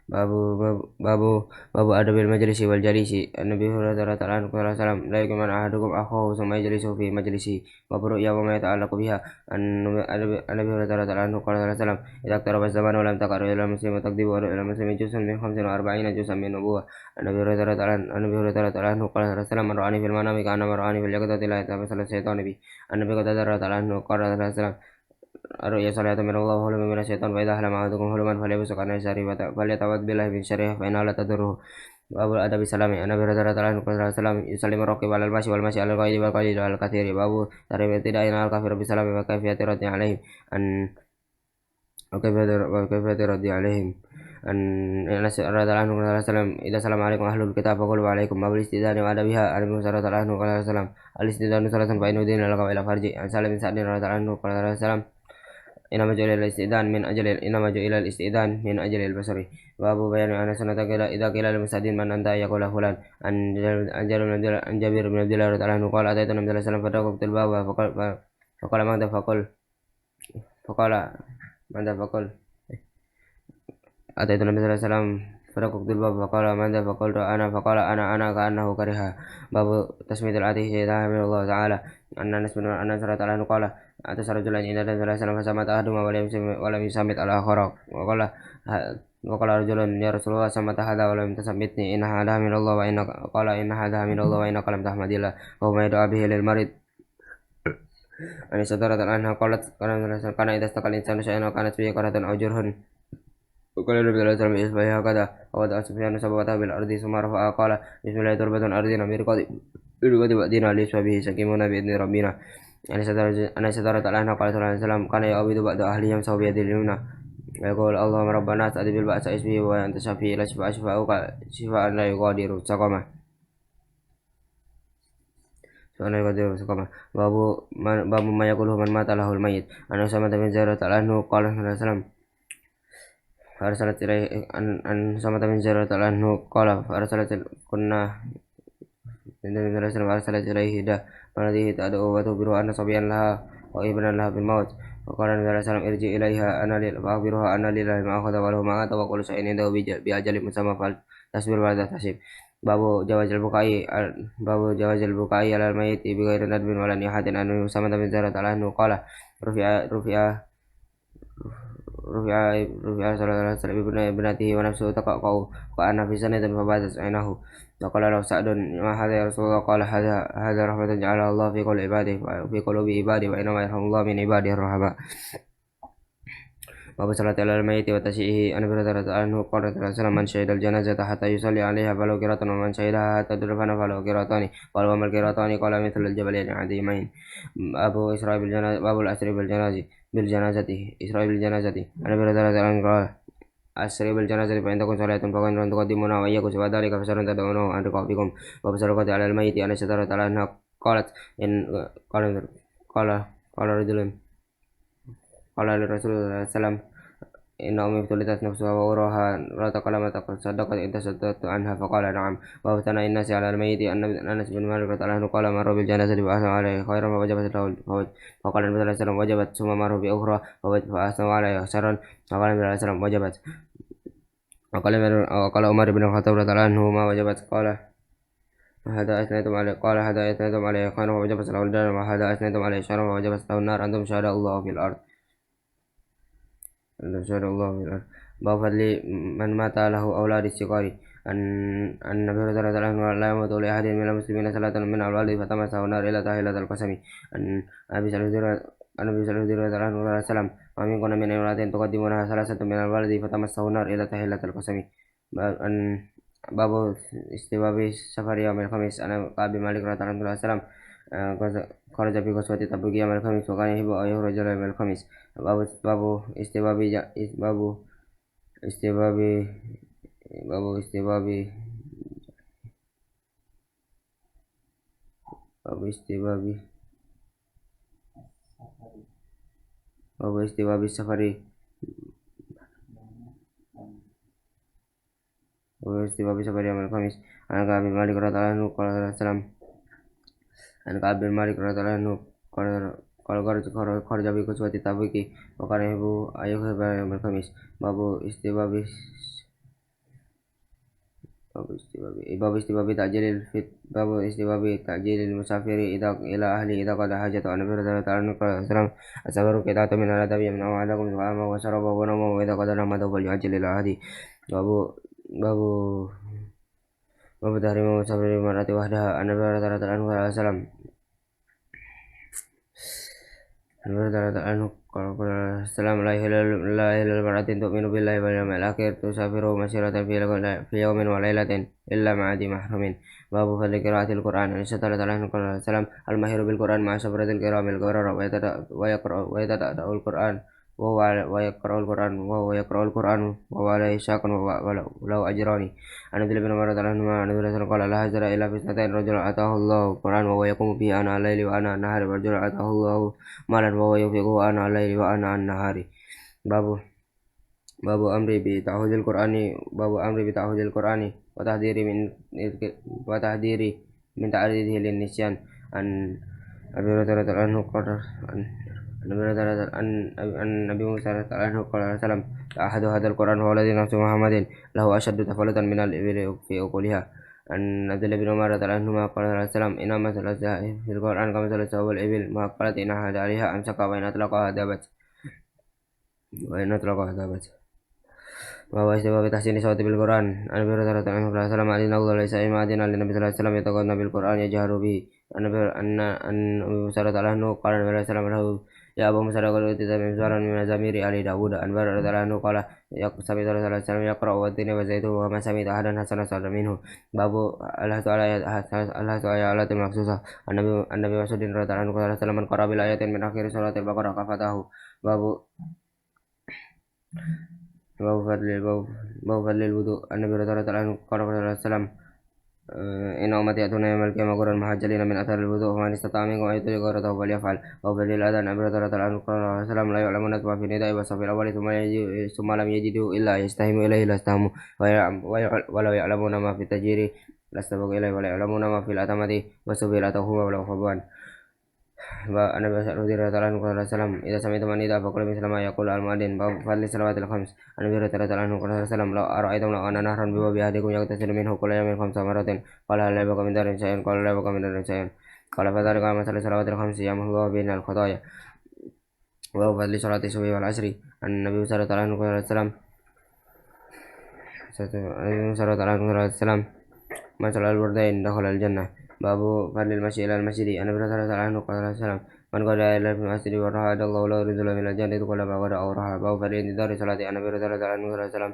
Babu adabil majlisi wal jalisi. Nabi radhiyallahu anhu qala salam la yakun ahadukum akhahu thumma yajlisu fi majlisi wa ru'ya wa ma yata'allaqu biha. Nabi radhiyallahu anhu qala salam idza qaraba zamanu lam taqaru ila muslimin taqdibu wa ila muslimin juz'un min 45 juz'an min nubuwah. Nabi radhiyallahu anhu qala salam man ra'ani fil manami kana ra'ani fil yaqdati la yatamassalu syaitan bi. Nabi radhiyallahu anhu qala salam Ar-ru'ya salatu min Allah wa min syaitan wa idza halama ahadukum huluman falyabsuq an syari wa falyatawad billahi min syarrihi fa inna la tadurruhu. Babu adabi salami. Nabi radhiyallahu anhu salam yusallimu raqib alal mashi wal mashi alal qaidi wal qaidi al katsiri. Babu tarif tidak al kafir bi salami wa kayfiyati raddi alaihim an Anas radhiyallahu anhu salam idza salama alaikum ahlul kitab faqulu wa alaikum babul istidani wa adabiha. An Musa radhiyallahu anhu salam al istidanu salatan fa inudina laka ila farji. An Salim bin Sa'd radhiyallahu anhu salam إنما جعل الاستئذان من أجل البصر. باب بيان أن سنة إذا قيل للمستأذن من أنت يقول فلان. عن جابر بن عبد الله رضي الله عنه قال أتيت النبي صلى الله عليه وسلم فدققت الباب فقال ماذا فقال ماذا فقال أتيت النبي صلى الله عليه وسلم فدققت الباب فقال ماذا فقلت فقال أنا كأنه كرهها. باب تسمية العاتق إذا من الله تعالى. أن أنس رضي الله عنه قال أتى رجلا إلى النبي صلى الله عليه وسلم فسمت أحدهما ولم يسمت الآخر وقال رجل يا رسول الله سمت هذا ولم تسمتني إن هذا من الله قال إن هذا من الله وإنك لم تحمد الله وهو يدعى به للمريض. أن صدرت عنها قالت كان إذا استقى الإنسان شيئا وكانت فيه كرة أو جرح وقال النبي صلى الله عليه وسلم بإصبعه هكذا ووضع سفيان سبابته بالأرض ثم رفعها قال بسم الله تربة أرضنا برقد وأدينا ليس به سكيمون بإذن ربنا. أن صدرت عنها قال صلى الله عليه وسلم كان يعبد بعض أهله يمسح بيده اليمنى ويقول اللهم رب الناس أذهب البأس اشفه وأنت شافي لا شفاء لا يغادر سقما. باب ما يقوله من مات له الميت. أن أسامة بن زيد رضي الله عنه قال صلى الله عليه وسلم فأرسلت إليه أن أسامة بن زيد رضي الله عنه قال فأرسلت إليه ده فناديه تدعو وتخبره أن صبيا لها وابنا لها بالموت. وقال النبي صلى الله عليه وسلم ارجع إليها فأخبرها أن لله ما أخذ وله ما أعطى وكل شيء عنده بأجل مسمى فلتصبر ولا تحتسب. باب جواز البكاء على الميت بغير ندب ولا نياحة. أن أسامة بن زيد رضي الله عنه قال رفع صلى الله عليه وسلم ابنته ونفسه تقعقع وأنا في سنة فباتت عينه. وقال له سعد ما هذا يا رسول الله؟ قال هذا رحمة جعلها الله في قلوب عباده وإنما يرحم الله من عباده الرحماء. باب صلاة على الميت وتشيئه. أن أبي هريرة رضي الله عنه قال صلى الله عليه وسلم من شهد الجنازة حتى يصلي عليها فله قيراط ومن شهدها حتى تدفن فله قيراطان. قال وما القيراطان؟ قال مثل الجبلين عظيمين. باب الأسر بالجنازة. إسراء بالجنازة. أن أبي هريرة رضي الله عنه قال أسري بالجنازة فإن تكن صلاة فإن تقدمونها وإياكم سوى ذلك فشر تدعونه عن رقابكم. باب الصدقة على الميت. أن عائشة رضي الله عنها قالت قال رجل قال للرسول صلى الله عليه وسلم إن أمي ابتلت نفسها وأراها لا تقل ما تصدقت إن تصدقت عنها فقال نعم. باب ثناء الناس على الميت. أن أنس بن مالك رضي الله عنه قال مر بالجنازة فأثنوا عليه خيرا فوجبت له فقال النبي صلى الله عليه وسلم وجبت. ثم مر بأخرى فأثنوا عليه شرا فقال النبي صلى الله عليه وسلم وجبت. وقال عمر بن الخطاب رضي الله عنه ما وجبت. قال هذا أثنيتم عليه خيرا فوجبت له الجنة وهذا أثنيتم عليه شرا فوجبت له النار أنتم شهداء الله في الأرض. باب فضل من مات له أولاد الصغار. أن النبي صلى الله عليه وسلم لا يموت لأحد من المسلمين صلاة من الوالد فتمسه النار إلى تحلة القسم. أن أبي سعيد رضي الله عنه وسلم ما منكم من امرأة تقدمونها ثلاثة من الوالد فتمسه النار إلى تحلة القسم. باب استباب سفر يوم الخميس. أنا كعب بن مالك رضي الله عنه وسلم خرج في غزوة تبوك يوم الخميس وكان يحب أن يخرج يوم الخميس. باب استباب السفر. واستباب سفر يوم الخميس. عن كعب بن مالك رضي الله عنه قال صلى الله عليه وسلم عن كعب بن مالك رضي الله عنه قال خرج في غزوة تبوك وكان يحب أن يخرج يوم الخميس. باب استباب تعجيل المسافر إلى أهله إذا قضى حاجته. عن أبي هريرة رضي الله عنه قال السلام السفر قطعة من العذاب يمنع أحدكم طعامه وشرابه ونومه وإذا قضى نومته فليعجل إلى أهله. باب تحريم مسافر المرأة وحدها. عن أبي هريرة رضي الله عنه قال السلام السلام لا إله إلا المرأة تؤمن بالله واليوم الآخر تسافر مسيرة في يوم وليلة إلا مع ذي محرم. باب فضل قراءة القرآن. عن عائشة رضي الله عنها قال السلام الماهر بالقرآن مع شبرة الكرام البررة ويتدأ القرآن وهو القرآن وهو عليه شاق وله أجران. عن عبد الله بن عمر رضي الله عنهما أن النبي صلى الله عليه وسلم قال لا هجر إلا في اثنتين: رجل آتاه الله القرآن وهو يقوم به آناء الليل وآناء النهار، ورجل آتاه الله مالا وهو ينفقه آناء الليل وآناء النهار. باب باب أمر بتعهد القرآن وتحذير من تعريضه للنسيان. عن أبي هريرة رضي الله عنه قال عن النبي موسى رضي الله عنه قال وسلم: أحد هذا القرآن هو الذي نفس محمد له أشد تفلتا من الإبل في أكلها. عن عبد الله بن عمر رضي الله عنهما قال صلى الله عليه وسلم: إن مثل في القرآن كمثل السهو والإبل ما قالت إن أحد عليها أمسك وإن أطلقها ذابت. وهو استباب تحسين صوت بالقرآن. عن أبي هريرة رضي الله عنه قال: أذن الله ليس إما أذن للنبي صلى الله عليه وسلم يتغنى بالقرآن يجهر به. أن أبي موسى رضي الله عنه قال النبي صلى الله عليه وسلم له: يا أبا موسى لقد أوتيت مزمارا من مزامير آل داود. عن برر رضي الله عنه قال: سمعت رسول الله صلى الله عليه وسلم يقرأ والتين والزيتون وما سمعت أحدا حسنا صدر منه. باب الحث على آيات مخصوصة. النبي مسعود رضي الله عنه قال: من قرأ بالآيات من آخر سورة البقرة كفتاه. باب فضل الوضوء. النبي رضي الله عنه قال صلى الله عليه وسلم: إن أمتي يأتون يوم القيامة غرا محجلين من أثر الوضوء، فمن استطاع منكم أن يطيق غرته فليفعل. وفضل الأذان. النبي رضي الله عنه قال صلى الله عليه وسلم: لا يعلمون ما في النداء والصف الأول ثم لم يجدوا إلا يستهموا إليه لاستهموا، ولو يعلمون ما في التجير لاستبقوا إليه، ولا يعلمون ما في الأتمة والسبيل أتوهما ولو خبوان. النبي رضي الله عنه قال وسلم: إذا سمعتم النداء فقولوا مثل ما يقول المؤذن. باب فضل الصلوات الخمس. النبي رضي الله عنه قال وسلم: لو أرأيتم لو أن نهرا بباب أحدكم يغتسل منه كل يوم 5 مرات، قال: هل لا يبقى من دار شيء؟ قال: لا يبقى من دار شيء. قال: فذلك مثل الصلوات الخمس يمحو الله بين الخطايا. وهو فضل صلاة الصبح والعصر. النبي صلى الله عليه وسلم من صلى البردين دخل الجنة. باب فضل المشي إلى المسجد. النبي صلى الله عليه وسلم: من قال إلى المسجد وراها أدى الله له رجلا من الجنة كل ما غدا أو راها. باب فضل انتظار صلاة. النبي صلى الله عليه وسلم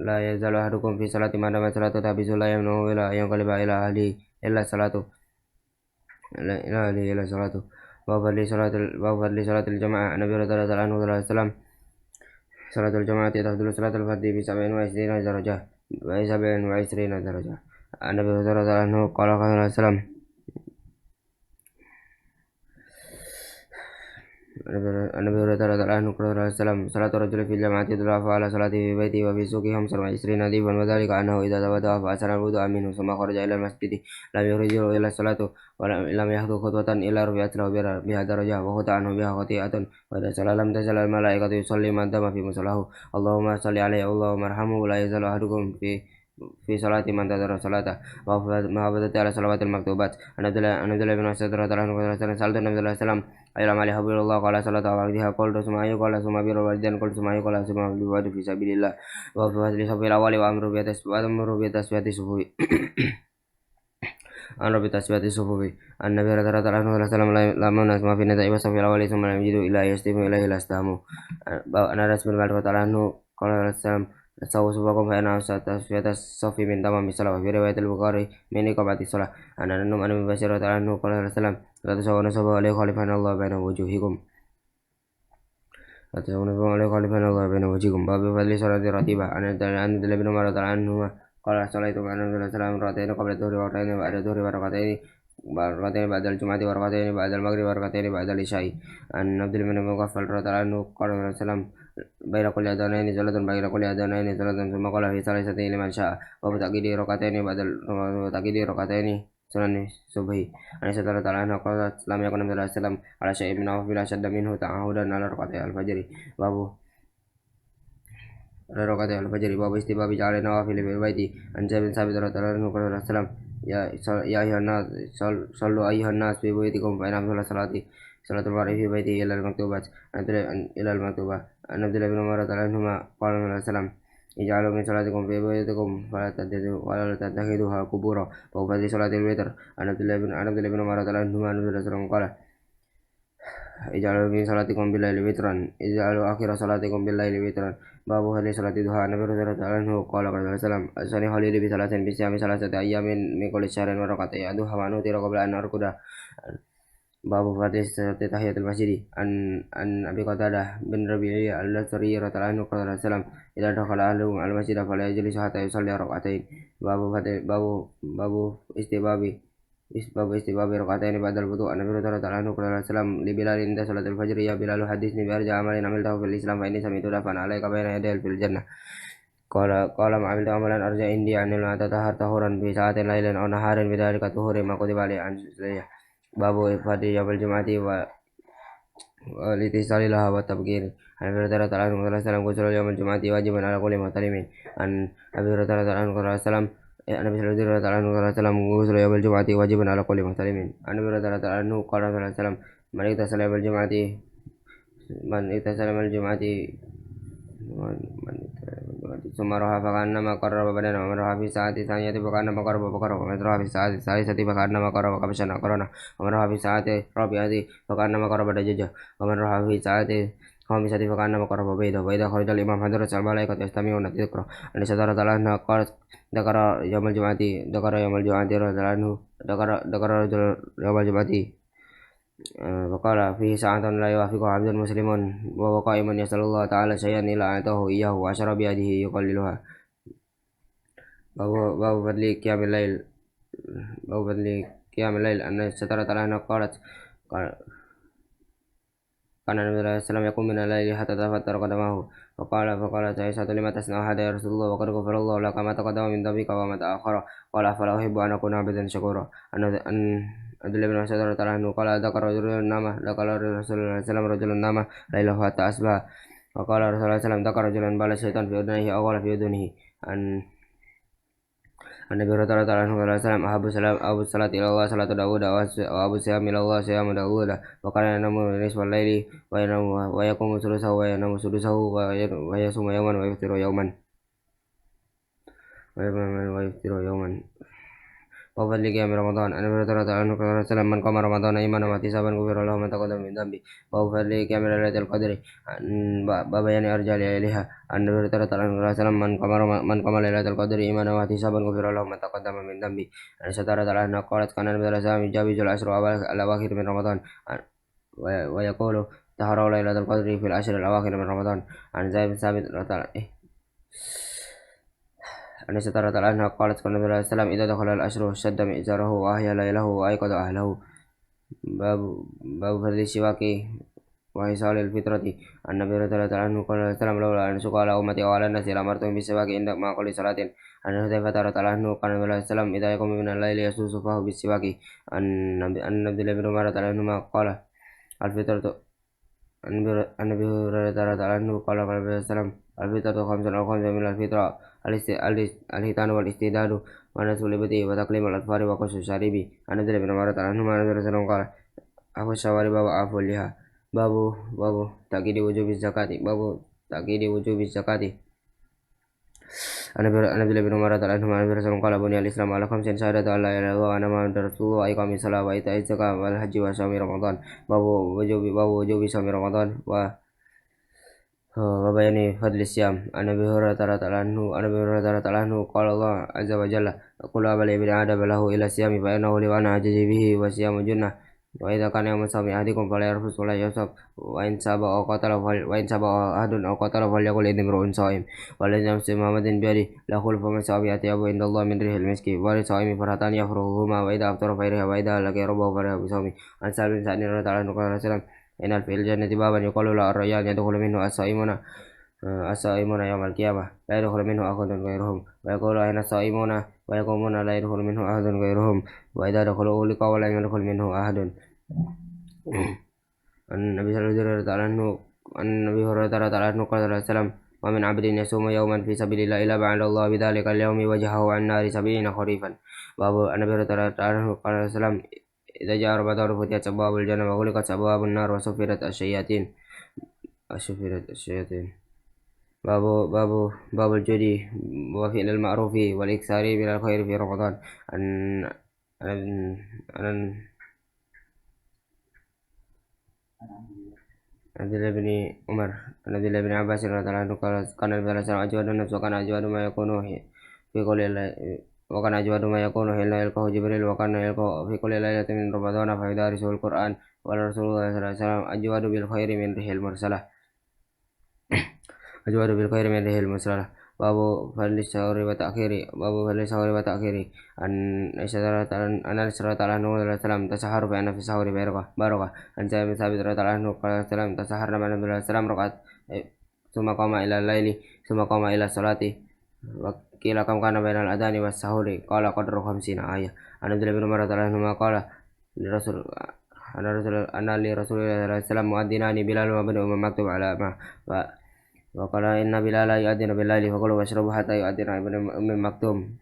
لا يزال أحدكم في صلاة ما دام صلاة تحبس لا يمنعه إلا أن ينقلب إلى أهله إلا صلاته. باب فضل صلاة الجماعة. النبي صلى الله عليه وسلم: صلاة الجماعة تفضل صلاة الفرد ب27 درجة. النبي صلى الله عليه وسلم قال صلى الله عليه وسلم: النبي صلى الله عليه وسلم: صلاة الرجل في الجماعة تضاعف على صلاته في بيته وفي سوقه 25 ضعفا، وذلك أنه إذا توضأ فأحسن الوضوء منه ثم خرج إلى المسجد لم يخرجه إلى الصلاة ولم يخطو خطوة إلا رفعت له بها درجة وخطأ عنه بها خطيئة، وإذا صلى لم تزل الملائكة يصلي ما دام في مصلاه اللهم صل عليه اللهم ارحمه. لا يزال أحدكم في صلاة من انتظر صلاته. محافظة على صلوات المكتوبات. عن عبد الله بن مسعود رضي الله عنه سألت النبي صلى الله عليه وسلم: أي الأعمال أحب إلى الله؟ قال: صلاة وقتها. قلت: ثم أي؟ قال: ثم بر الوالدين. قلت: ثم أي؟ قال: ثم الجهاد في سبيل الله. وفي فضل صف الأول وأمر بتسوية الصفوف. أمر بتسوية الصفوف. النبي رضي الله عنه وسلم: لا منع ما في النداء والصف الأول ثم لم يجدوا إلا يستهموا إليه لاستهموا. أنا رسم المال رضي الله عنه قال صلى الله عليه وسلم: سووا صفوفكم فإن تسوية الصف من تمام الصلاة. وفي رواية البخاري: من إقامة الصلاة. عن النعمان بن بشير رضي الله عنه قال صلى الله عليه وسلم: لا تسووا صفوفكم ولا يخالفن الله بين وجوهكم. باب فضل صلاة الراتبة. عن عبد الله بن عمر رضي الله عنهما قال: صليت مع النبي صلى الله عليه وسلم ركعتين قبل الظهر وركعتين بعد الظهر وركعتين بعد الجمعة وركعتين بعد المغرب وركعتين بعد العشاء. عن عبد الله بن مغفل رضي الله عنه قال صلى الله عليه وسلم: بين كل أذانين صلاة ثم قال في ثالثة لمن شاء. وفي تأكيد ركعتين سنن الصبح. عن عائشة رضي الله عنها قالت: لم يكن النبي صلى الله عليه وسلم على شيء من نوافل أشد منه تعهدا على ركعتي الفجر. باب استباب جعل النوافل في البيت. عن جابر بن ثابت رضي الله عنه قال صلى الله عليه وسلم: يا أيها الناس صلوا أيها الناس في بيوتكم فإن أفضل صلاة المرء في بيته إلى المكتوبة. عن عبد الله بن عمر رضي الله عنهما قال صلى الله عليه وسلم: اجعلوا من صلاتكم في بيوتكم ولا تتخذوها قبورا. وهو فضل صلاة الوتر. عن عبد الله بن عمر رضي الله عنهما أن النبي صلى الله عليه وسلم قال: اجعلوا في صلاتكم بالليل وترا. اجعلوا آخر صلاتكم بالليل وترا. باب فضل صلاة الضحى. عن أبي هريرة عنه قال قال صلى الله عليه وسلم أوصاني خليلي بصلاة بصيام 3 أيام من كل شهر وركعتي الضحى وأن أوتر قبل أن أرقد. باب فضل تحية المسجد. عن أبي قتادة بن ربيعة الأنصاري رضي الله عنه قال صلى الله عليه وسلم إذا دخل أحدكم المسجد فلا يجلس حتى يصلي ركعتين. باب استباب ركعتين بعد الوضوء. عن ابي هريرة رضي الله عنه قال صلى الله عليه وسلم لبلال عند صلاة الفجر يا بلال حدثني بأرجى عمل عملته في الإسلام فإني سمعت دافعا عليك بين يدي في الجنة. قال ما عملت عملا أرجى عندي أن لا تطهر طهورا في ساعة ليل أو نهار بذلك طهور ما كتب عليه عن سليح. باب فضل يوم الجمعة والاتصال لها والتبكير. عن ابي هريرة رضي الله عنه قال صلى الله عليه وسلم غسل يوم الجمعة واجب على كل محترم. عن ابي هريرة رضي الله عنه قال صلى الله عليه وسلم النبي صلى الله عليه وسلم غسل يوم الجمعة واجب على كل محترم. عن ابي هريرة رضي الله عنه قال صلى الله عليه وسلم من اغتسل يوم الجمعة ثم رها فكأنما قرب بدنه ومن رها في الساعة الثانية فكأنما قرب بقرة ومن رها في الساعة الثالثة فكأنما قرب كبشا قرنه ومن رها في الساعة الرابعة فكأنما قرب دجاجة ومن رها في الساعة الخامسة فكأنما قرب بيضة. وإذا خرج الإمام حضرت الملائكة يستمعون الذكر. أن سترة عنها قالت ذكر يوم الجمعة رضي الله عنه ذكر رجل يوم الجمعة فقال فيه ساعة لا يوافقها عبد مسلم وهو قائم يسأل الله تعالى شيئا إلا أعطاه إياه وأشار بيده يقللها. باب فضل قيام الليل. أن سترة عنها قالت كان النبي صلى الله عليه وسلم يقوم من الليل حتى تفتر قدمه فقالت عائشة لما تصنع هذا يا رسول الله وقد غفر الله لك ما تقدم من ذنبك وما تأخر. قال فلا أحب أن أكون عبدا شكورا. أن عبد الله بن مسعود رضي الله عنه قال ذكر رجل النامة ذكر رسول الله صلى الله عليه وسلم رجل النامة ليله حتى أصبح. وقال رسول الله صلى الله عليه وسلم ذكر رجلا بال الشيطان في أذنه أو قال في أذنه. النبي صلى الله عليه وسلم أحب الصلاة إلى الله صلاة داود وأبو الصيام إلى الله صيام داود. وكان ينام نصف الليل ويقوم ثلثه وينام سدسه ويصوم يوما ويفطر يوما وفضل قيام رمضان. أن ابي هريرة رضي الله عنه من قام رمضان إيمانا واحتسابا غفر له ما تقدم من ذنبه. وفضل قيام ليلة القدر. باب يعني أرجى ليلها. أن ابي هريرة رضي الله عنه من قام ليلة القدر إيمانا واحتسابا غفر له ما تقدم من ذنبه. أن سترة رضي الله عنها قالت كان النبي صلى الله عليه وسلم يجاوز العشر الأواخر من رمضان ويقول تهروا ليلة القدر في العشر الأواخر من رمضان. عن زيد بن ثابت أن سترة عنها قالت كان النبي صلى الله عليه وسلم إذا دخل الأشهر شد مئزره وأحيا ليله وأيقظ أهله. باب فضل السواك وحصال الفطرة. عن النبي صلى الله عليه وسلم قال السلام لولا أن أشق على أمتي وعلى الناس لأمرتهم بالسواك عند ما كل صلاة. عن حذيفة رضي الله عنه قال النبي صلى الله عليه وسلم إذا يقوم من الليل يسوس فاه بالسواك. عن عبد الله بن عمر رضي الله عنهما قال الفطرة. عن أبي هريرة رضي الله عنه قال النبي صلى الله عليه وسلم الفطرة خمس أو خمسة من الفطرة الختان والاستعداد ونسف الإبط وتقليم الأظفار وقص الشارب. عن عبد الله بن عمر رضي الله عنهما أن النبي صلى الله عليه وسلم قال عفو الشوارب وعفو اللحى. باب تأكيد وجوب الزكاة. عن عبد الله بن عمر رضي الله عنهما أن النبي صلى الله عليه وسلم قال بني الإسلام على خمس شهادة أن لا إله إلا الله وأن محمدا رسول الله وإقام الصلاة وإيتاء الزكاة والحج وصوم رمضان. باب وجوب صوم رمضان وبيان فضل الصيام. عن ابي هريرة رضي الله عنه قال الله عز وجل قل أبل ابن آدم له إلى الصيام فإنه لي وأنا أجزي به والصيام جنة. وإذا كان يوم الصوم أحدكم فلا يرفث ولا يفسق وإن ساب أحد أو قتل فليقل إني امرؤ صائم. والذي نفس محمد بيده لخلف من صام أطيب عند الله من ريح المسك. وللصائم فرحتان يفرغهما وإذا أفطر فرح وإذا لقي ربه فرح بصومه. عن سهل بن سعد رضي الله عنه قال إن في الجنة بابا يقال له الريان يدخل منه الصائمون يوم القيامة لا يدخل منه أحد غيرهم ويقول أين الصائمون ويقومون لا يدخل منه أحد غيرهم وإذا دخلوا أغلقوا ولا يدخل منه أحد. النبي صلى الله عليه وسلم قال صلى الله عليه وسلم ومن عبد يصوم يوما في سبيل الله إلا بعد الله بذلك اليوم وجهه عن النار 70 خريفا. باب النبي صلى الله عليه وسلم قال صلى الله عليه وسلم إذا جاء رمضان فتحت أبواب الجنة وغلقت أبواب النار وسفرت الشياطين. باب الجود وفعل المعروف والإكثار من الخير في رمضان. عن عبد الله بن عمر عن عبد الله بن عباس رضي الله عنه قال كان النبي صلى الله عليه وسلم أجود النفس وكان أجود ما يكون في كل وكان أجود ما يكون حين يلقاه جبريل وكان يلقاه في كل ليلة من رمضان فيدارسه القرآن ورسول الله صلى الله عليه وسلم أجود بالخير من ريح المرسلة أجود بالخير من ريح المرسلة باب فضل السحور وتأخيره باب فضل السحور وتأخيره أن أنس رضي الله عنه صلى الله عليه وسلم تسحر فإن في السحور بركة عن سعيد بن ثابت رضي الله عنه قال السلام تسحرنا مع النبي صلى الله عليه وسلم ركعت ثم قام إلى الليل ثم قام إلى الصلاة وقيل كم كان بين الأذان والسحور قال قدر 50 آية عن عبد الله بن عمر رضي الله عنهما قال لرسول أن لرسول الله صلى الله عليه وسلم مؤذنان بلال وابن أم مكتوب على ما وقال إن بلال يؤذن بالليل فكلوا واشربوا حتى يؤذن ابن أم مكتوم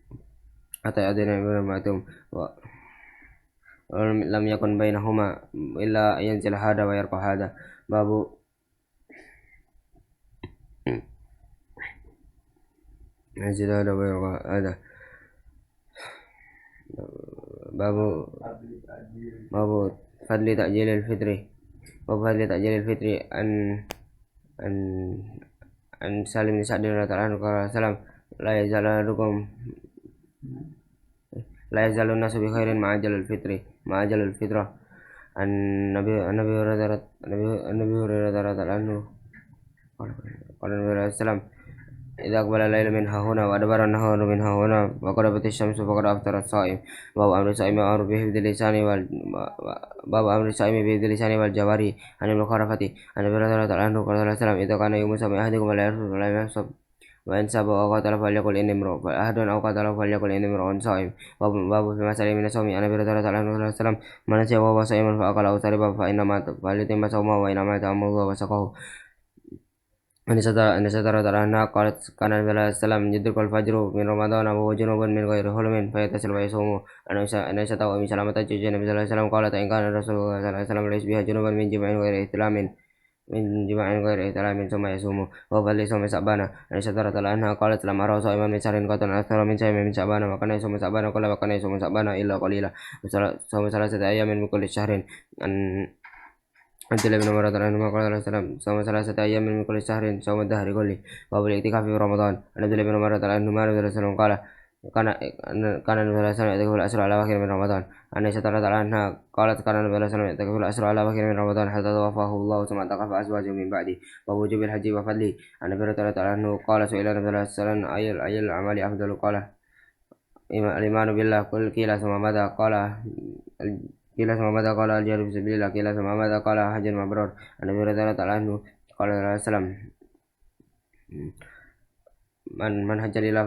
ولم يكن بينهما إلا أن ينزل هذا ويرقى هذا باب ينزل هذا ويرقى هذا باب فضل تأجيل الفطر أن عن سالم بن سعد رضي الله عنه قال السلام لا يزال الناس بخير مع أجل الفطرة النبي هريرة رضي الله عنه قال النبي عليه السلام إذا أقبل الليل منها هنا وأدبر النهار منها هنا وقربت الشمس فقد أفطر الصائم باب أمر الصائم بحفظ اللسان والجوارح عن ابن خرفة عن ابي هريرة رضي الله عنه قال صلى الله عليه وسلم إذا كان يوم صوم أحدكم فلا يرفث ولا ينصب وإن ساب أو قتل فليقل إني امرؤ فأحد أو قتل فليقل إني امرؤ صائم باب في مسألة من الصوم عن ابي هريرة رضي الله عنه صلى الله عليه وسلم من نسي وهو صائم فأكل أو شرب فإنما فليتم صومه وإنما يتأمل الله وسقاه أن سترى عنها قالت كان النبي عليه السلام يدرك الفجر من رمضان وهو جنوب من غير حلم فيتصل ويصوم أن عائشة وأم سلمة زوج النبي صلى الله عليه وسلم قالت إن كان رسول الله صلى الله عليه وسلم ليس بها جنوبا من غير احتلام ثم يصوم وفضل صوم شعبان أن عائشة رضي الله عنها قالت لم أره صائما من شهر قط أكثر من صيام من شعبان وكان يصوم شعبان قال وكان يصوم شعبان إلا قليلا وصوم 3 أيام من كل شهر أن عبد الله بن عمر رضي الله عنهما قال عليه السلام صوم 3 أيام من كل شهر صوم الدهر كله باب الاعتكاف في رمضان عن عبد الله بن عمر رضي الله عنهما قال كان النبي صلى الله عليه وسلم يعتكف الأشهر على آخر من رمضان عن عائشة رضي الله عنها قالت كان النبي صلى الله عليه وسلم يعتكف الأشهر على آخر من رمضان حتى توفاه الله ثم اعتكف أزواجه من بعده باب وجوب الحج وفضله عن أبي هريرة رضي الله عنه قال سئل النبي صلى الله عليه وسلم أي الأعمال أفضل قال الإيمان بالله قيل ثم ماذا قال الجهاد في سبيل الله قيل ثم ماذا قال حج مبرور عن أبي هريرة رضي الله عنه قال صلى الله عليه وسلم من حج لله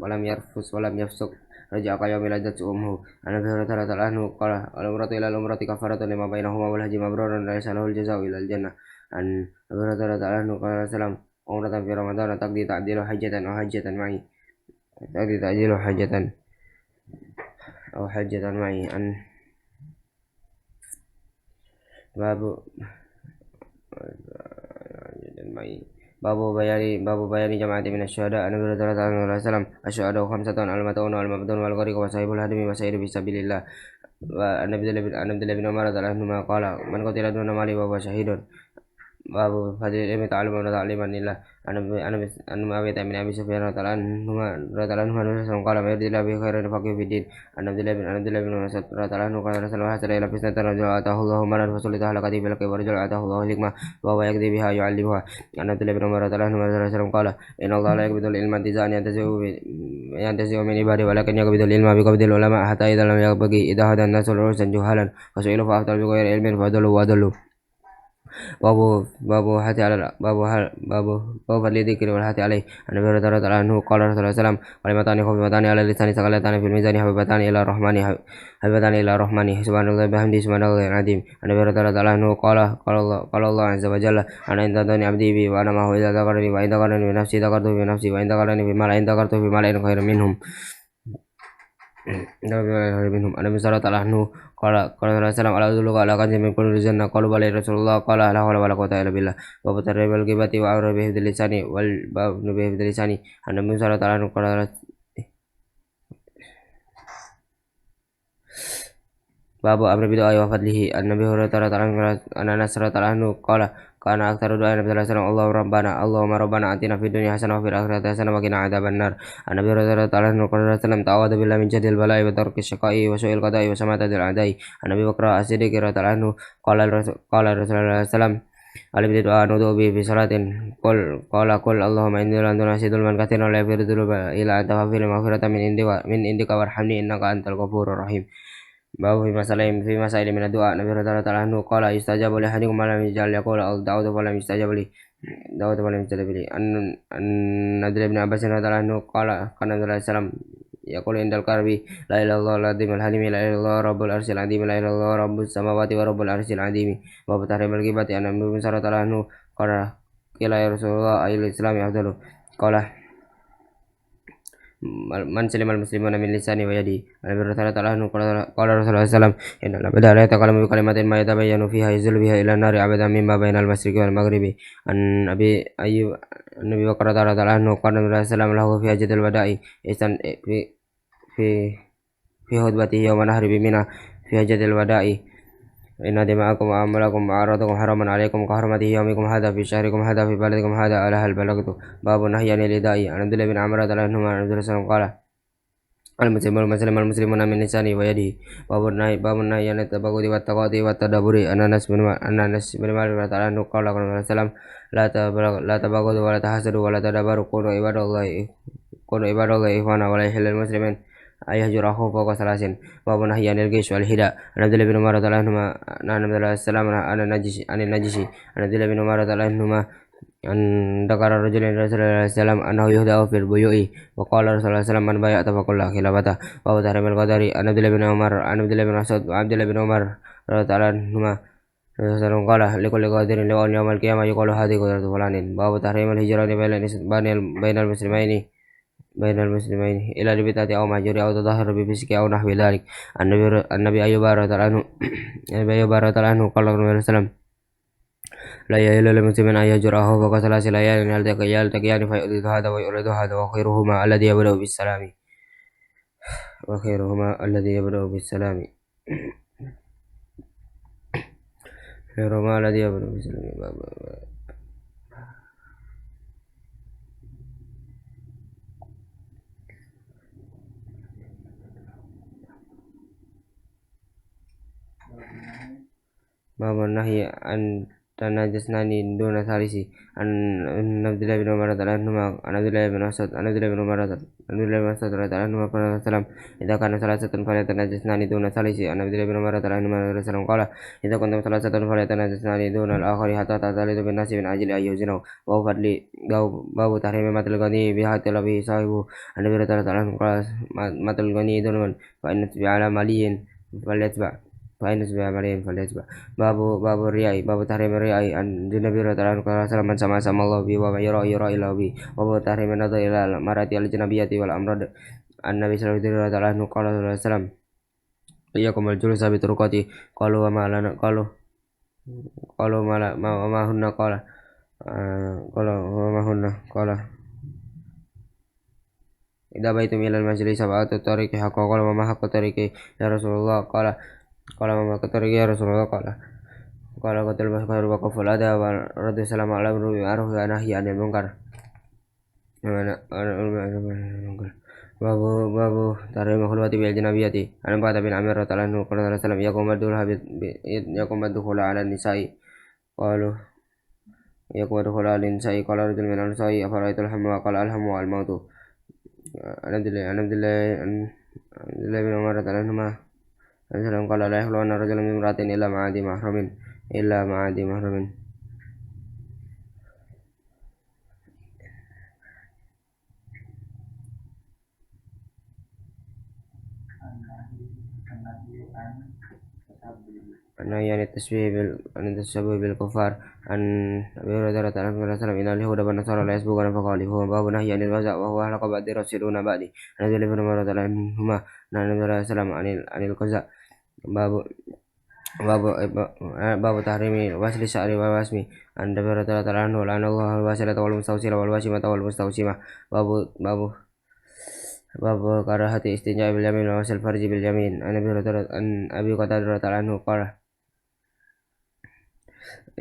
ولم يرفث ولم يفسق رجع كيوم ولدته أمه عن أبي هريرة رضي الله عنه قال العمرة إلى العمرة كفارة لما بينهما والحج مبرور ليس له الجزاء إلى الجنة عن أبي هريرة رضي الله عنه قال صلى الله عليه وسلم عمرة في رمضان تقضي تعديل حجة أو حجة معي تقضي تعديل حجة أو حجة معي عن باب بيان جماعة من الشهداء النبي صلى الله عليه وسلم الشهداء 5 المتون والمبدون والغريق وصاحب الهدم وسائر في سبيل الله عن عبد الله بن عمر رضي الله عنهما قال من قتل دون ماله وهو شهيد باب فضل العلم تعلما وتعليما لله عن معاوية بن أبي سفيان رضي الله عنهما قال ما يريد الله به خيرا يفقهه في الدين عن عبد الله بن مسعود رضي الله عنه قال رسول الله حسن إلى فتنة رجل آتاه الله مالا فسلط على قتيل الكي ورجل آتاه الله الحكمة وهو يقضي بها يعلمها عن عبد الله بن عمر رضي الله عنه قال إن الله لا يقبض العلم انتزاعا ينتزع من عباده ولكن يقبض العلم بقبض العلماء حتى إذا لم يبقي إذا هدى الناس رؤوسا جهالا فسئلوا فأفتوا بغير علم فأضلوا باب فضل الذكر والحث عليه عن ابي هريره رضي الله عنه قال رسول الله صلى الله عليه وسلم كلمتان خفيفتان على اللسان ثقيلتان في الميزان حبيبتان الى الرحمن سبحان الله بحمده سبحان الله العظيم عن ابي هريره رضي الله عنه قال الله عز وجل انا عند ظن عبدي بي وانا معه اذا ذكرني وان ذكرني بنفسي ذكرته في نفسي وان ذكرني في ملأ ذكرته في ملأ خير منهم النبي صلى الله عليه وسلم قال صلى الله عليه وسلم ألا أدلك على كنز من كل الجنة قالوا بلى رسول الله قال لا حول ولا قوة إلا بالله باب ترغيب الغيبة وأمر بحفظ اللسان والباب بحفظ اللسان النبي صلى الله عليه وسلم قال باب أمر بدعاء وفضله النبي هريرة رضي الله عنه أن أنس رضي الله عنه قال كان أكثر دعاء النبي صلى الله عليه وسلم اللهم ربنا آتنا في الدنيا حسنة وفي الآخرة حسنة وقنا عذاب النار. عن أبي هريرة رضي الله عنه قال صلى الله عليه وسلم تعوذ بالله من جهد البلاء وترك الشقاء وسوء القضاء وشماتة الأعداء. عن أبي بكر الصديق رضي الله عنه قال الرسول صلى الله عليه وسلم ألم دعاء ندعو به في صلاة قل اللهم إني لا أنسى ظلما كثيرا لا يغفر الذنوب إلا أنت فاغفر لي مغفرة من عندك وارحمني إنك أنت الغفور الرحيم. باب في مسائل من الدعاء. النبي رضي الله عنه قال يستجاب لأحدكم ما لم يجعل يقول دعوت فلم يستجب لي. أن عبد الله بن عباس رضي الله عنه قال كان النبي صلى الله عليه وسلم يقول عند الكرب لا إله إلا الله العظيم الحليم لا إله إلا الله رب العرش العظيم لا إله إلا الله رب السماوات ورب العرش العظيم. باب تحريم الغيبة. أن ابن عمر رضي الله عنه قال يا رسول الله أي الإسلام أفضل؟ قال من سلم المسلمون من لسانه ويده. عن ابي هريرة عنه قال رسول الله صلى الله عليه وسلم ان العبد لا يتكلم بكلمة ما يتبين فيها يزل بها الى النار ابدا مما بين المشرق والمغرب. عن ابي ايوب النبي بكر رضي الله عنه قال النبي صلى الله عليه وسلم له في حجة الوداع في في خطبته يوم النحر بمنى في حجة الوداع إن دماءكم وأموالكم وأعراضكم حرام عليكم كحرمة يومكم هذا في شهركم هذا في بلدكم هذا على هل بلغت. باب النهي عن الإيذاء. عن عبد الله بن عمرو رضي الله عنهما عن النبي صلى الله عليه وسلم قال المسلمون من لسانه ويده. باب النهي عن التبغض والتقاطع والتدابر. أن أنس بن مالك رضي الله عنه قال صلى الله عليه وسلم لا تبغضوا ولا تحسدوا ولا تدابروا كونوا عباد الله إخوانا ولا يحل المسلمين أن يهجر أخوه فوق ثلاث. باب النهي عن الجيش والهداء. عن عبد الله بن عمر رضي الله عنهما عن النبي عليه السلام عن النجشي. عن عبد الله بن عمر رضي الله عنهما أن ذكر الرجل رسول الله صلى الله عليه وسلم أنه يهدأ في البيوع وقال رسول الله صلى الله عليه وسلم من بايعت فقل لا خلافته. باب تحريم القدر. عن عبد الله بن عمر عن عبد الله بن مسعود وعبد الله بن عمر رضي الله عنهما قال لكل قادر لواء يوم القيامة يقول هذه قدرة فلان. باب تحريم الهجران بين المسلمين إلى البتة أو مهجر أو تظاهر بفسق أو نحو ذلك. النبي أيوب رضي الله عنه قال صلى الله عليه وسلم لا يحل لمسلم أن يهجر أخاه فوق ثلاث ليال يلتقيان فيؤذي هذا ويؤرد هذا وخيرهما الذي يبدأ بالسلام باب النهي عن تناجسنان دون ثالث. عن عبد الله بن عمر رضي الله عنهما عن عبد الله بن مسعود رضي الله عنهما قال السلام إذا كان ثلاثة فليتناجسنان دون ثالث. عن عبد الله بن عمر رضي الله عنهما قال إذا كنتم ثلاثة فليتناجسنان دون الآخر حتى تختلط بالناس من أجل أن يحزنوا. باب تحريم مثل الغني بحتى به صاحبه. عن النبي رضي الله عنه قال مثل الغني ظلم فإن تتبع على مالي فليتبع باب الرياء. باب تحريم الرياء. عن النبي صلى الله عليه وسلم من سمع الله به وما يرى الله به. باب تحريم النظر إلى المرأة الأجنبية والأمراض. عن النبي صلى الله عليه وسلم قال صلى الله عليه وسلم إياكم الجلوس بالطرقات. قالوا وما لنا وما هن قال إذا بيتم إلى المجلس فأتوا الطريق حقا. قال وما حق الطريق يا رسول الله؟ قال وما حق الطريق يا رسول الله؟ قال قتل المسخر وقف الأذى ورد السلام على الأمر بالمعروف ونهي عن المنكر. باب تحريم الخلوة بالأجنبية. عن عبادة بن عامر رضي الله عنه قال صلى الله عليه وسلم يقوم الدخول على النساء. قالوا يقوم الدخول على النساء. قال رجل من النساء أفرأيت الهم؟ قال الهم والموت. عن عبد الله بن عمر رضي الله عنهما قال لا يخلون رجل من امرأة إلا مع ذي محرم. النهي عن التشبه بالكفار. عن أبي هريرة رضي الله عنه إن اليهود والنصارى لا يسبقون فخالفوهم. باب النهي عن الوزع وهو حلق بعد يرسلون بعد. عن عبد الله بن عمر رضي الله عنهما عن النبي صلى الله عليه وسلم عن القزع. باب تحريم وصل الشعر والوسم. عن أبي هريرة رضي الله عنه لعن الله الواصلة والمستوصلة والواشمة والمستوشمة. باب كراهة استنجاء باليمين وغسل الفرج باليمين. عن أبي قتادة رضي الله عنه قال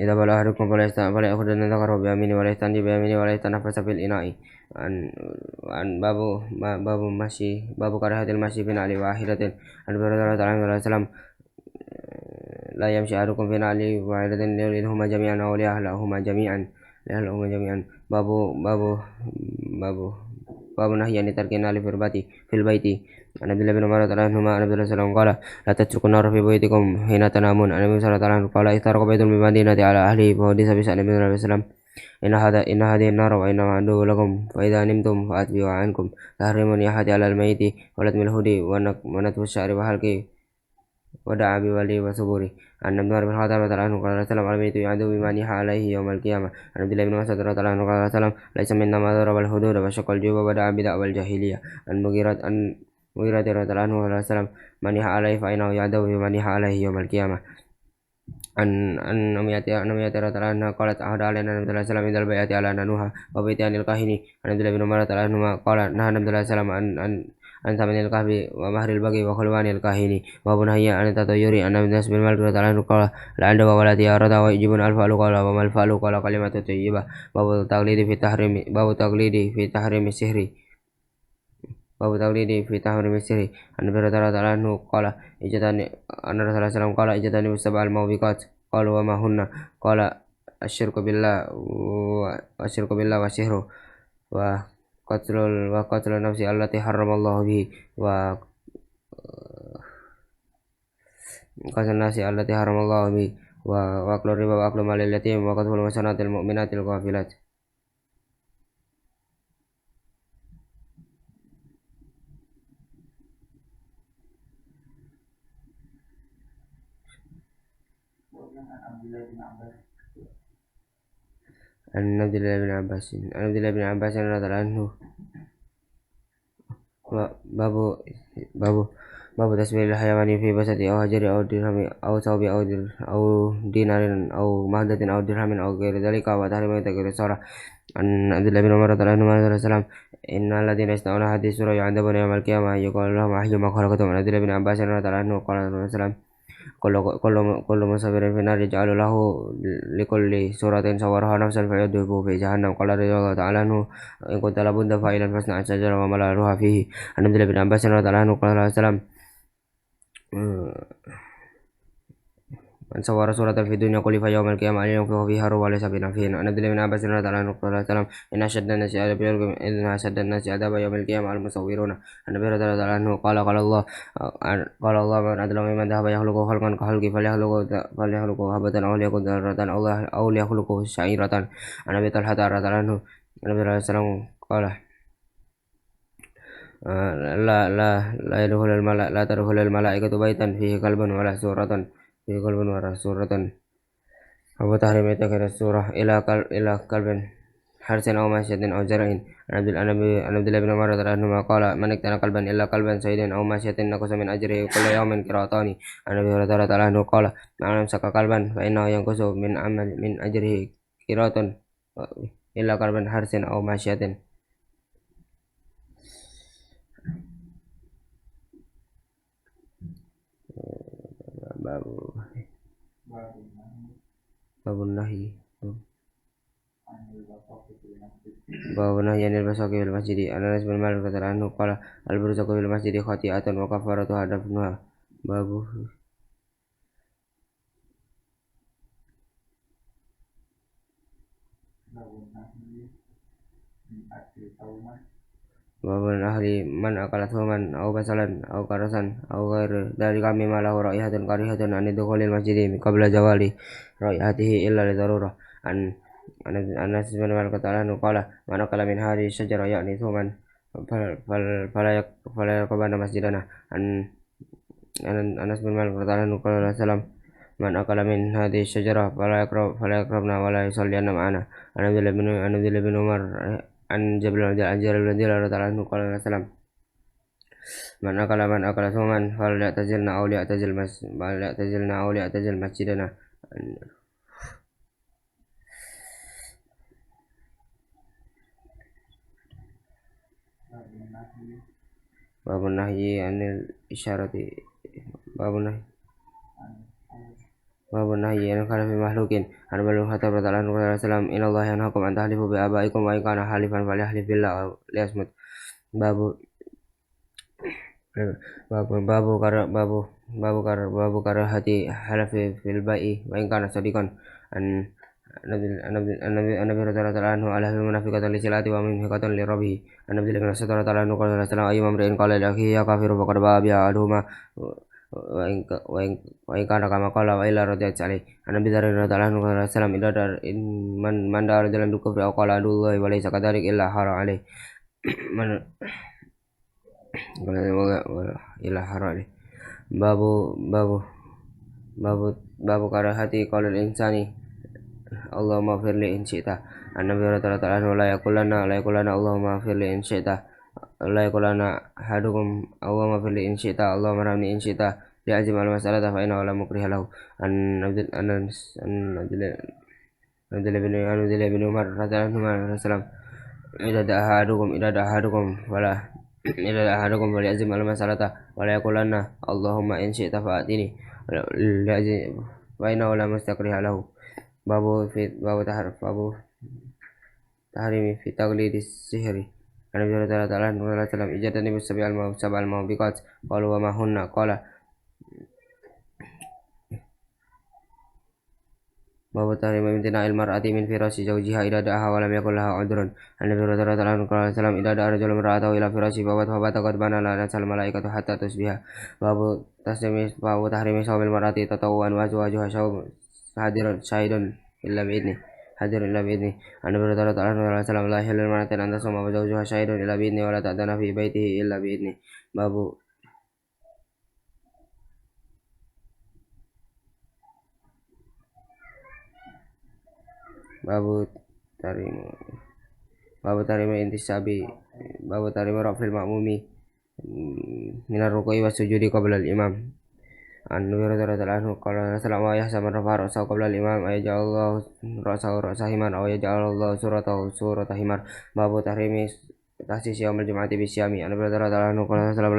إذا بلغ أحدكم فليأخذن ذكره بيمينه ولا يستنجي بيمينه ولا يتنفس في الإناء. عن باب كراهة المشي في نعل واحدة. عن أبي هريرة رضي الله عنه لا يمشي أحدكم في نعل واحدة ليلهما جميعا أو ليهلهما جميعا. باب باب باب باب نهي عن ترك النعل في البيت. عن عبد الله بن عمر رضي الله عنهما عن النبي صلى الله عليه وسلم قال لا تتركوا النار في بيوتكم حين تنامون. عن النبي صلى الله عليه وسلم قال احترق بيت بالمدينة على أهله فحدث بشأن النبي صلى الله عليه وسلم إن هذه النار وإنما عدو لكم فإذا نمتم فأتبعوا عنكم تحريم النياحة على الميت ولتم الهدي ونتف الشعر وحلقه ودعا بولي وصبوري. عن عمر بن الخطاب رضي الله عنه قال السلام على الميت يعدو بما نيح عليه يوم القيامة. عن عبد الله بن مسعود رضي الله عنه قال السلام ليس منا ما ضرب الحدود وشق الجيوب ودعا بدعوى الجاهلية. عن مغيرة رضي الله عنه قال السلام من نيح عليه فإنه يعدو بما نيح عليه يوم القيامة. عن أمية رضي الله عنها قالت عهد علينا النبي صلى الله عليه وسلم عند البيعة على أن ننوها وبيت عن الكاهن. عن عبد الله بن عمر رضي الله عنهما قال نهى النبي صلى الله عليه وسلم عن ثمن الكهف ومهر البغي وخلوان الكاهن. باب نهي عن التطير. عن الناس بن مالك رضي الله عنه قال العند وولدي رضا ويجب الفأل قال وما الفأل قال كلمة طيبة. باب التقليد في تحريم السحر. باب تقليد في تحريم السحر. عن ابي هريرة رضي الله عنه قال أن الرسول صلى الله عليه وسلم قال اجتنبوا السبع الموبقات. قالوا وما هن؟ قال الشرك بالله والسحر وقتل النفس التي حرم الله به وقتل الناس التي حرم الله به وأكل الربا وأكل مال اليتيم وقتل المحصنات المؤمنات الغافلات. عن عبد الله بن عباس رضي الله عنه باب تسبيح الحيوان في بسط أو هجر أو درهم أو ثوب أو دينار أو مهدة أو درهم أو غير ذلك وتحريم تغيير الصورة. عن عبد الله بن عمر رضي الله عنهما عليه السلام إن الذين يصنعون هذه السورة يعذبون يوم القيامة يقال لهم أحيوا ما خلقتم. عن عبد الله بن عباس رضي الله عنه قال صلى الله عليه وسلم كل مسافر في النار يجعل له لكل سورة صورها نفسا فيدهب في جهنم. قال رضي الله تعالى عنه إن كنت لابد فاعلا فاصنع الشجرة وملأها فيه. عن عبد الله بن عباس رضي الله عنه قال صلى الله عليه وسلم من صور سورة في الدنيا كلف يوم القيامة أن ينفخ فيها روح وليس بنفخ. عن عبد الله بن عباس رضي الله عنه قال السلام إن أشد الناس عذابا يوم القيامة المصورون. عن أبي هريرة رضي الله عنه قال الله من أظلم ممن ذهب يخلق خلقا كخلقي فليخلق هبة أو ليكن ذرة أو ليخلق شعيرة. عن أبي طلحة رضي الله عنه النبي صلى الله عليه وسلم قال لا تدخل الملائكة بيتا فيه كلب ولا سورة أو تحريم تغيير السورة إلى كلب حرس أو ماشية أو زرع. عن عبد الله بن عمر رضي الله عنهما قال من اقتنى كلبا إلا كلبا صيد أو ماشية نقص من أجره كل يوم قراطان. عن أبي هريرة رضي الله عنه قال من أمسك كلبا فإنه ينقص من أجره قراط إلا كلبا حرس أو ماشية. باب النهي عن البصاق في المسجد. عن أنس بن مالك رضي الله عنه قال البصاق في المسجد خطيئة وكفارتها دفنها. باب النهي من أكل ثوما أو بصلا أو كرسا أو غير ذلك مما له رائحة كريهة عن دخول المسجد قبل زوال رائحته إلا لضرورة. عن أنس بن مالك رضي الله عنه قال من أكل من هذه الشجرة يعني ثوما فلا يقربن مسجدنا. عن أنس بن مالك رضي الله عنه قال السلام من أكل من هذه الشجرة فلا يقربنا ولا يصلين معنا. عن عبد الله بن عمر عن جابر بن عبد الله رضي الله عنه قال السلام من أكل ثوما فليعتزلنا أو ليعتزل مسجدنا. باب النهي عن الإشارة باب النهي عن خلف مخلوق. عن ابن الخطاب رضي الله عنه قال السلام إن الله ينهاكم أن تحلفوا بآبائكم وإن كان حالفا فليحلف بالله أو ليصمت. باب باب كراهة حلف في البيع وإن كان صديقا. عن النبي رضي الله عنه على منافقة لصلاة ومنفقة لربه. عن النبي صلى الله عليه وسلم قال السلام أيما امرئ قال لأخيه يا كافر فقد باء بها أحدهما وإن كان كما قال وإلا رجعت عليه. عن النبي رضي الله عنه قال السلام من دعا رجلا بالكفر أو قال عدو الله وليس كذلك إلا حرم عليه من إلا حرم عليه. باب كراهة قول الإنسان اللهم اغفر لي إن شئت. عن النبي رضي الله عنه لا يقولن اللهم اغفر لي إن شئت لا يقولن أحدكم اللهم اغفر لي إن شئت اللهم ارحمني إن شئت ليعزم المسألة فإنه لا مكره له. عن عبد الله بن عمر رضي الله عنهما السلام إذا دعا أحدكم فليعزم المسألة ولا يقولن اللهم إن شئت فأتني فإنه لا مستكره له. باب تحريم في تقليد السحر. عن ابي هريره رضي الله عنه اجتنبوا سبع الموبقات قالوا وما هن قال باب تحريم امتناع المرأة من فراش زوجها إذا دعاها ولم يكن لها عذر. عن ابي هريرة رضي الله عنه قال إذا دعا رجل امرأته إلى فراشه فبات قد بنى لعنتها الملائكة حتى تصبح. باب تحريم صوم المرأة تطوعا وأزواجها شاهد إلا بإذنه عن ابي هريرة رضي الله عنه لا يحل للمرأة أن تصوم وزوجها شاهد إلا بإذنه ولا تأذن في بيته إلا بإذنه. باب تحريم رفع المأموم من الركوع والسجود قبل الإمام. عن ابي هريرة رضي الله عنه قال السلام يحسب من رفع رأسه قبل الإمام أيجعل الله رأسه رأس حمار أو يجعل الله صورته صورة حمار. باب تحريم تخصيص يوم الجمعة بالصيام. عن ابي هريرة رضي الله عنه قال السلام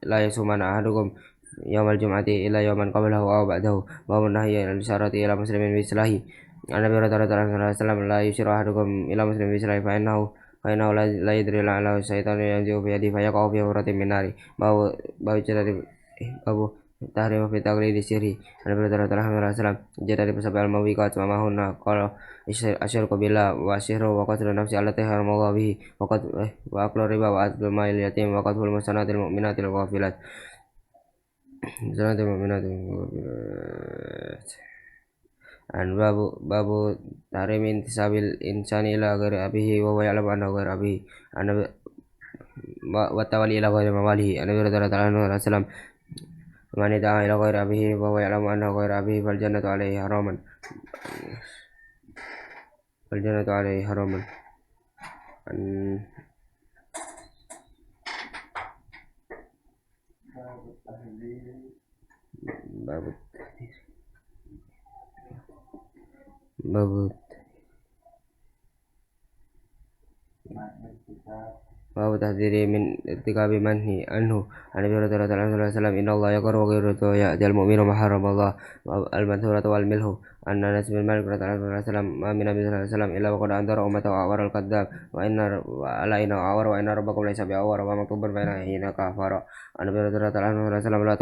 لا يصومن أحدكم يوم الجمعة إلا يوما قبله أو بعده. باب النهي عن الإشارة إلى مسلم بسلاح. عن ابي هريرة رضي الله عنه لا يشير أحدكم إلى مسلم بسلاح فإنه لا يدري لعله الشيطان ينزغ في يده فيقع في حفرة من نار. باب تحريم في تقليد السحر. عن ابي هريرة رضي الله عنه اجتنب سبع الموبقات وما هن قال الشرك بالله والسحر وقتل النفس التي حرم الله به وأكل الربا وأكل مال اليتيم وقتل المحصنات المؤمنات الغافلات. عن باب تحريم انتساب الإنسان إلى غير أبيه وهو يعلم أنه غير أبيه. والتولي إلى غير مواله. عن ابي هريرة رضي الله عنه وسلم من ادعى إلى غير أبيه وهو يعلم أنه غير أبيه فالجنة عليه حراما. باب تحذير من ارتكاب منهي عنه. عن ابي هريرة رضي الله عنه وسلم إن الله يقر وغيره ويأتي المؤمن ما حرم الله المنثورة والملح. عن أنس بن مالك رضي الله عنه وسلم ما من النبي صلى الله عليه وسلم إلا وقد أنذر أمته أعور الكذاب ألا إنه أعور وإن ربكم ليس بأعور ومكتوب بين حين كفر. عن ابي هريرة رضي الله عنه وسلم لا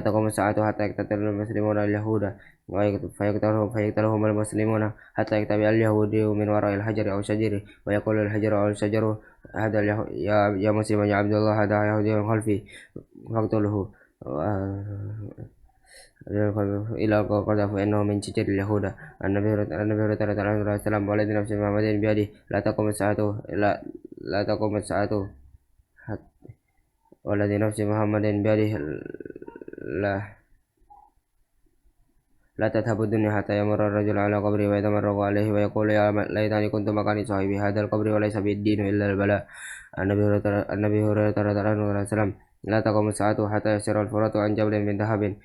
تقوم الساعة حتى يقتتل المسلمون اليهود فيقتلهم المسلمون حتى يكتبع اليهودي من وراء الحجر أو الشجر ويقول الحجر أو الشجر هذا يا مسلم يا عبد الله هذا يهودي خلفي فاقتله إلى قذف إنه من شجر اليهود. النبي رضي الله عنه وسلم والذي نفس محمد بيده لا تقوم الساعة والذي نفس محمد بيده لا تذهب الدنيا حتى يمر الرجل على قبره ويتمرغ عليه ويقول يا ليتني كنت مكان صاحب هذا القبر وليس بالدين إلا البلاء. النبي هريرة رضي الله عنه وسلم لا تقوم الساعة حتى يسير الفرات عن جبل من ذهب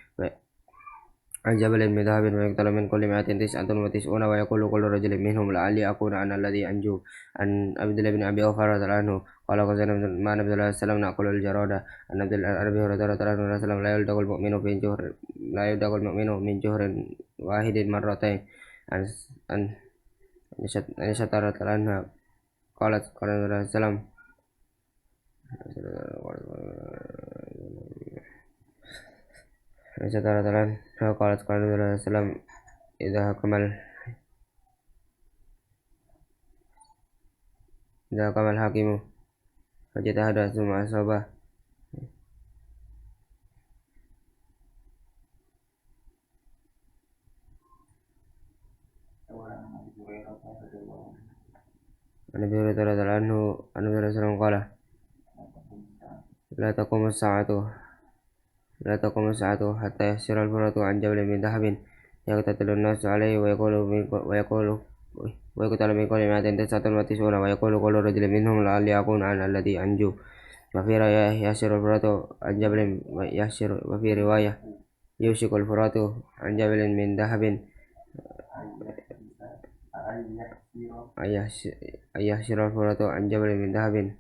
ويقتل من كل 199 ويقول كل رجل منهم لعلي أكون أنا الذي أنجو. عن عبد الله بن أبي أوفى رضي الله عنه قال غزانا مع النبي صلى الله عليه وسلم نأكل الجرادة. عن أبي هريرة رضي الله عنه وسلم لا يلدغ المؤمن من جهر واحد مرتين. عن عن عن شطرة عنها قالت قال النبي صلى الله عليه وسلم عن شطرة عنها قالت قال النبي صلى الله عليه وسلم إذا حكم الحاكم فاجتهد ثم أصابه. عن أبي هريرة رضي الله عنه أن النبي صلى الله عليه وسلم قال لا تقوم الساعة حتى يحشر الفرات عن جبل من ذهب يقتتل الناس عليه ويقتل من كل 299 ويقول كل رجل منهم لعلي أكون عن الذي أنجو. وفي رواية يحشر الفرات عن جبل وفي رواية يوشك الفرات عن جبل من ذهب أن يحشر الفرات عن جبل من ذهب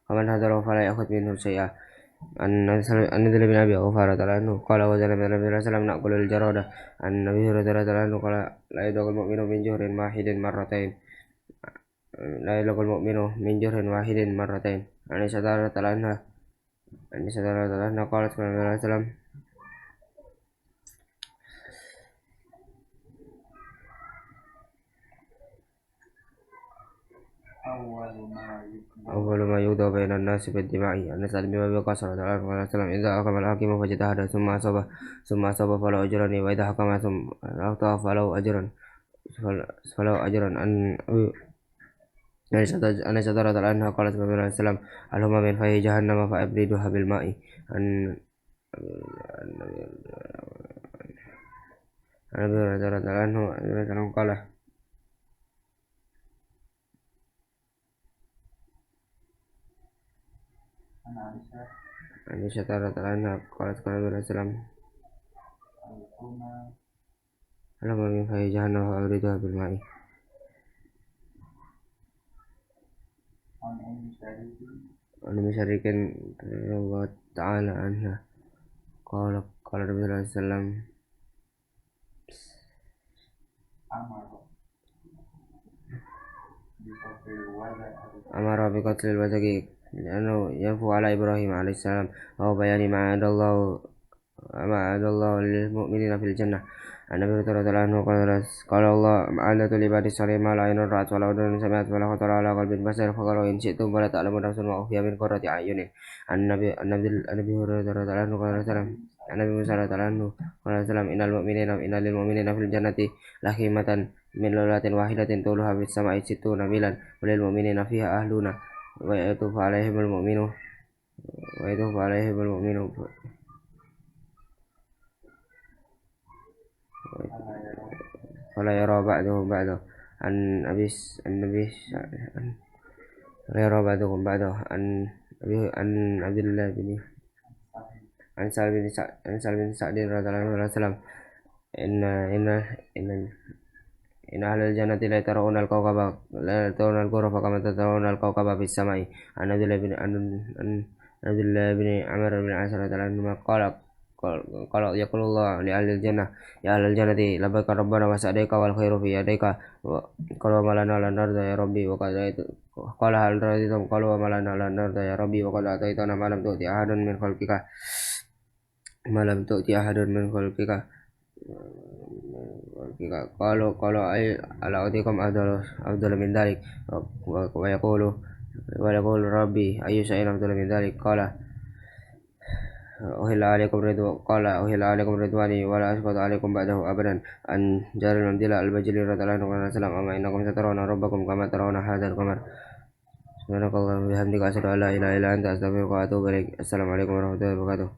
ومن هدره فلا يأخذ منه شيئا. عن نزل بن أبي أوفى رضي الله عنه قال وزن النبي صلى الله عليه وسلم نأكل الجرادة. عن النبي رضي الله عنه قال لا يدخل المؤمن من جهر واحد مرتين. عن عائشة رضي الله عنها قالت قال النبي صلى الله عليه وسلم أول ما يوضع بين الناس بالدماء. أن سعد بن أبي وقاص رضي الله عنه وسلم إذا حكم الحاكم فاجتهد ثم أصاب فله أجران وإذا حكم ثم أخطأ فله أجران. أن عائشة رضي الله عنها قالت النبي صلى الله عليه وسلم اللهم من فيه جهنم فأبردها بالماء. عن أبي هريرة رضي الله عنه قال عائشة رضي الله عنها قالت قال النبي صلى الله عليه وسلم اللهم من فيه جهنم فأبردها بالماء. عن أم شريك رضي الله تعالى عنها قال قال النبي صلى الله عليه وسلم أمر بقتل الوثق لأنه ينفو على إبراهيم عليه السلام وهو بيان ما أعد الله للمؤمنين في الجنة. عن أبي هريرة رضي الله عنه قال الله أعدت لعبادي الصالحين ما لا عين رأت ولا أذن سمعت ولا خطر على قلب بشر فقالوا إن شئتم فلا تعلمون نفس ما أخفي من قرة أعين. عن أبي هريرة رضي الله عنه قال عن أبي موسى رضي الله عنه قال إن للمؤمنين في الجنة لخيمة من لولاة واحدة طولها في السماء 60 ميلا وللمؤمنين فيها أهلون ويطوف عليهم المؤمن فلا يرى بعضهم بعضا. عن عبد الله بن عن سعد بن سعد رضي الله عنه وسلم إن أهل الجنة لا ترون الغرف كما ترون الكوكب في السماء. عن عبد الله بن عمرو بن العاص رضي الله عنهما قال يقول الله لأهل الجنة يا أهل الجنة لبيك ربنا وسعديك والخير في يديك. قال وما لنا لا نرضى يا ربي قال هل رضيتم قالوا وما لنا لا نرضى يا ربي وقد أعطيتنا ما لم تؤت أحد من خلقك قالوا أي ألا أعطيكم أفضل من ذلك ويقول ربي أي شيء أفضل من ذلك قال أهل عليكم رضواني ولا أسقط عليكم بعده أبدا. عن جابر بن عبد الله البجلي رضي الله عنه وسلم أما إنكم سترون ربكم كما ترون هذا القمر. سبحانك اللهم وبحمدك أشهد أن لا إله إلا أنت أستغفرك وأتوب إليك. السلام عليكم ورحمة الله وبركاته.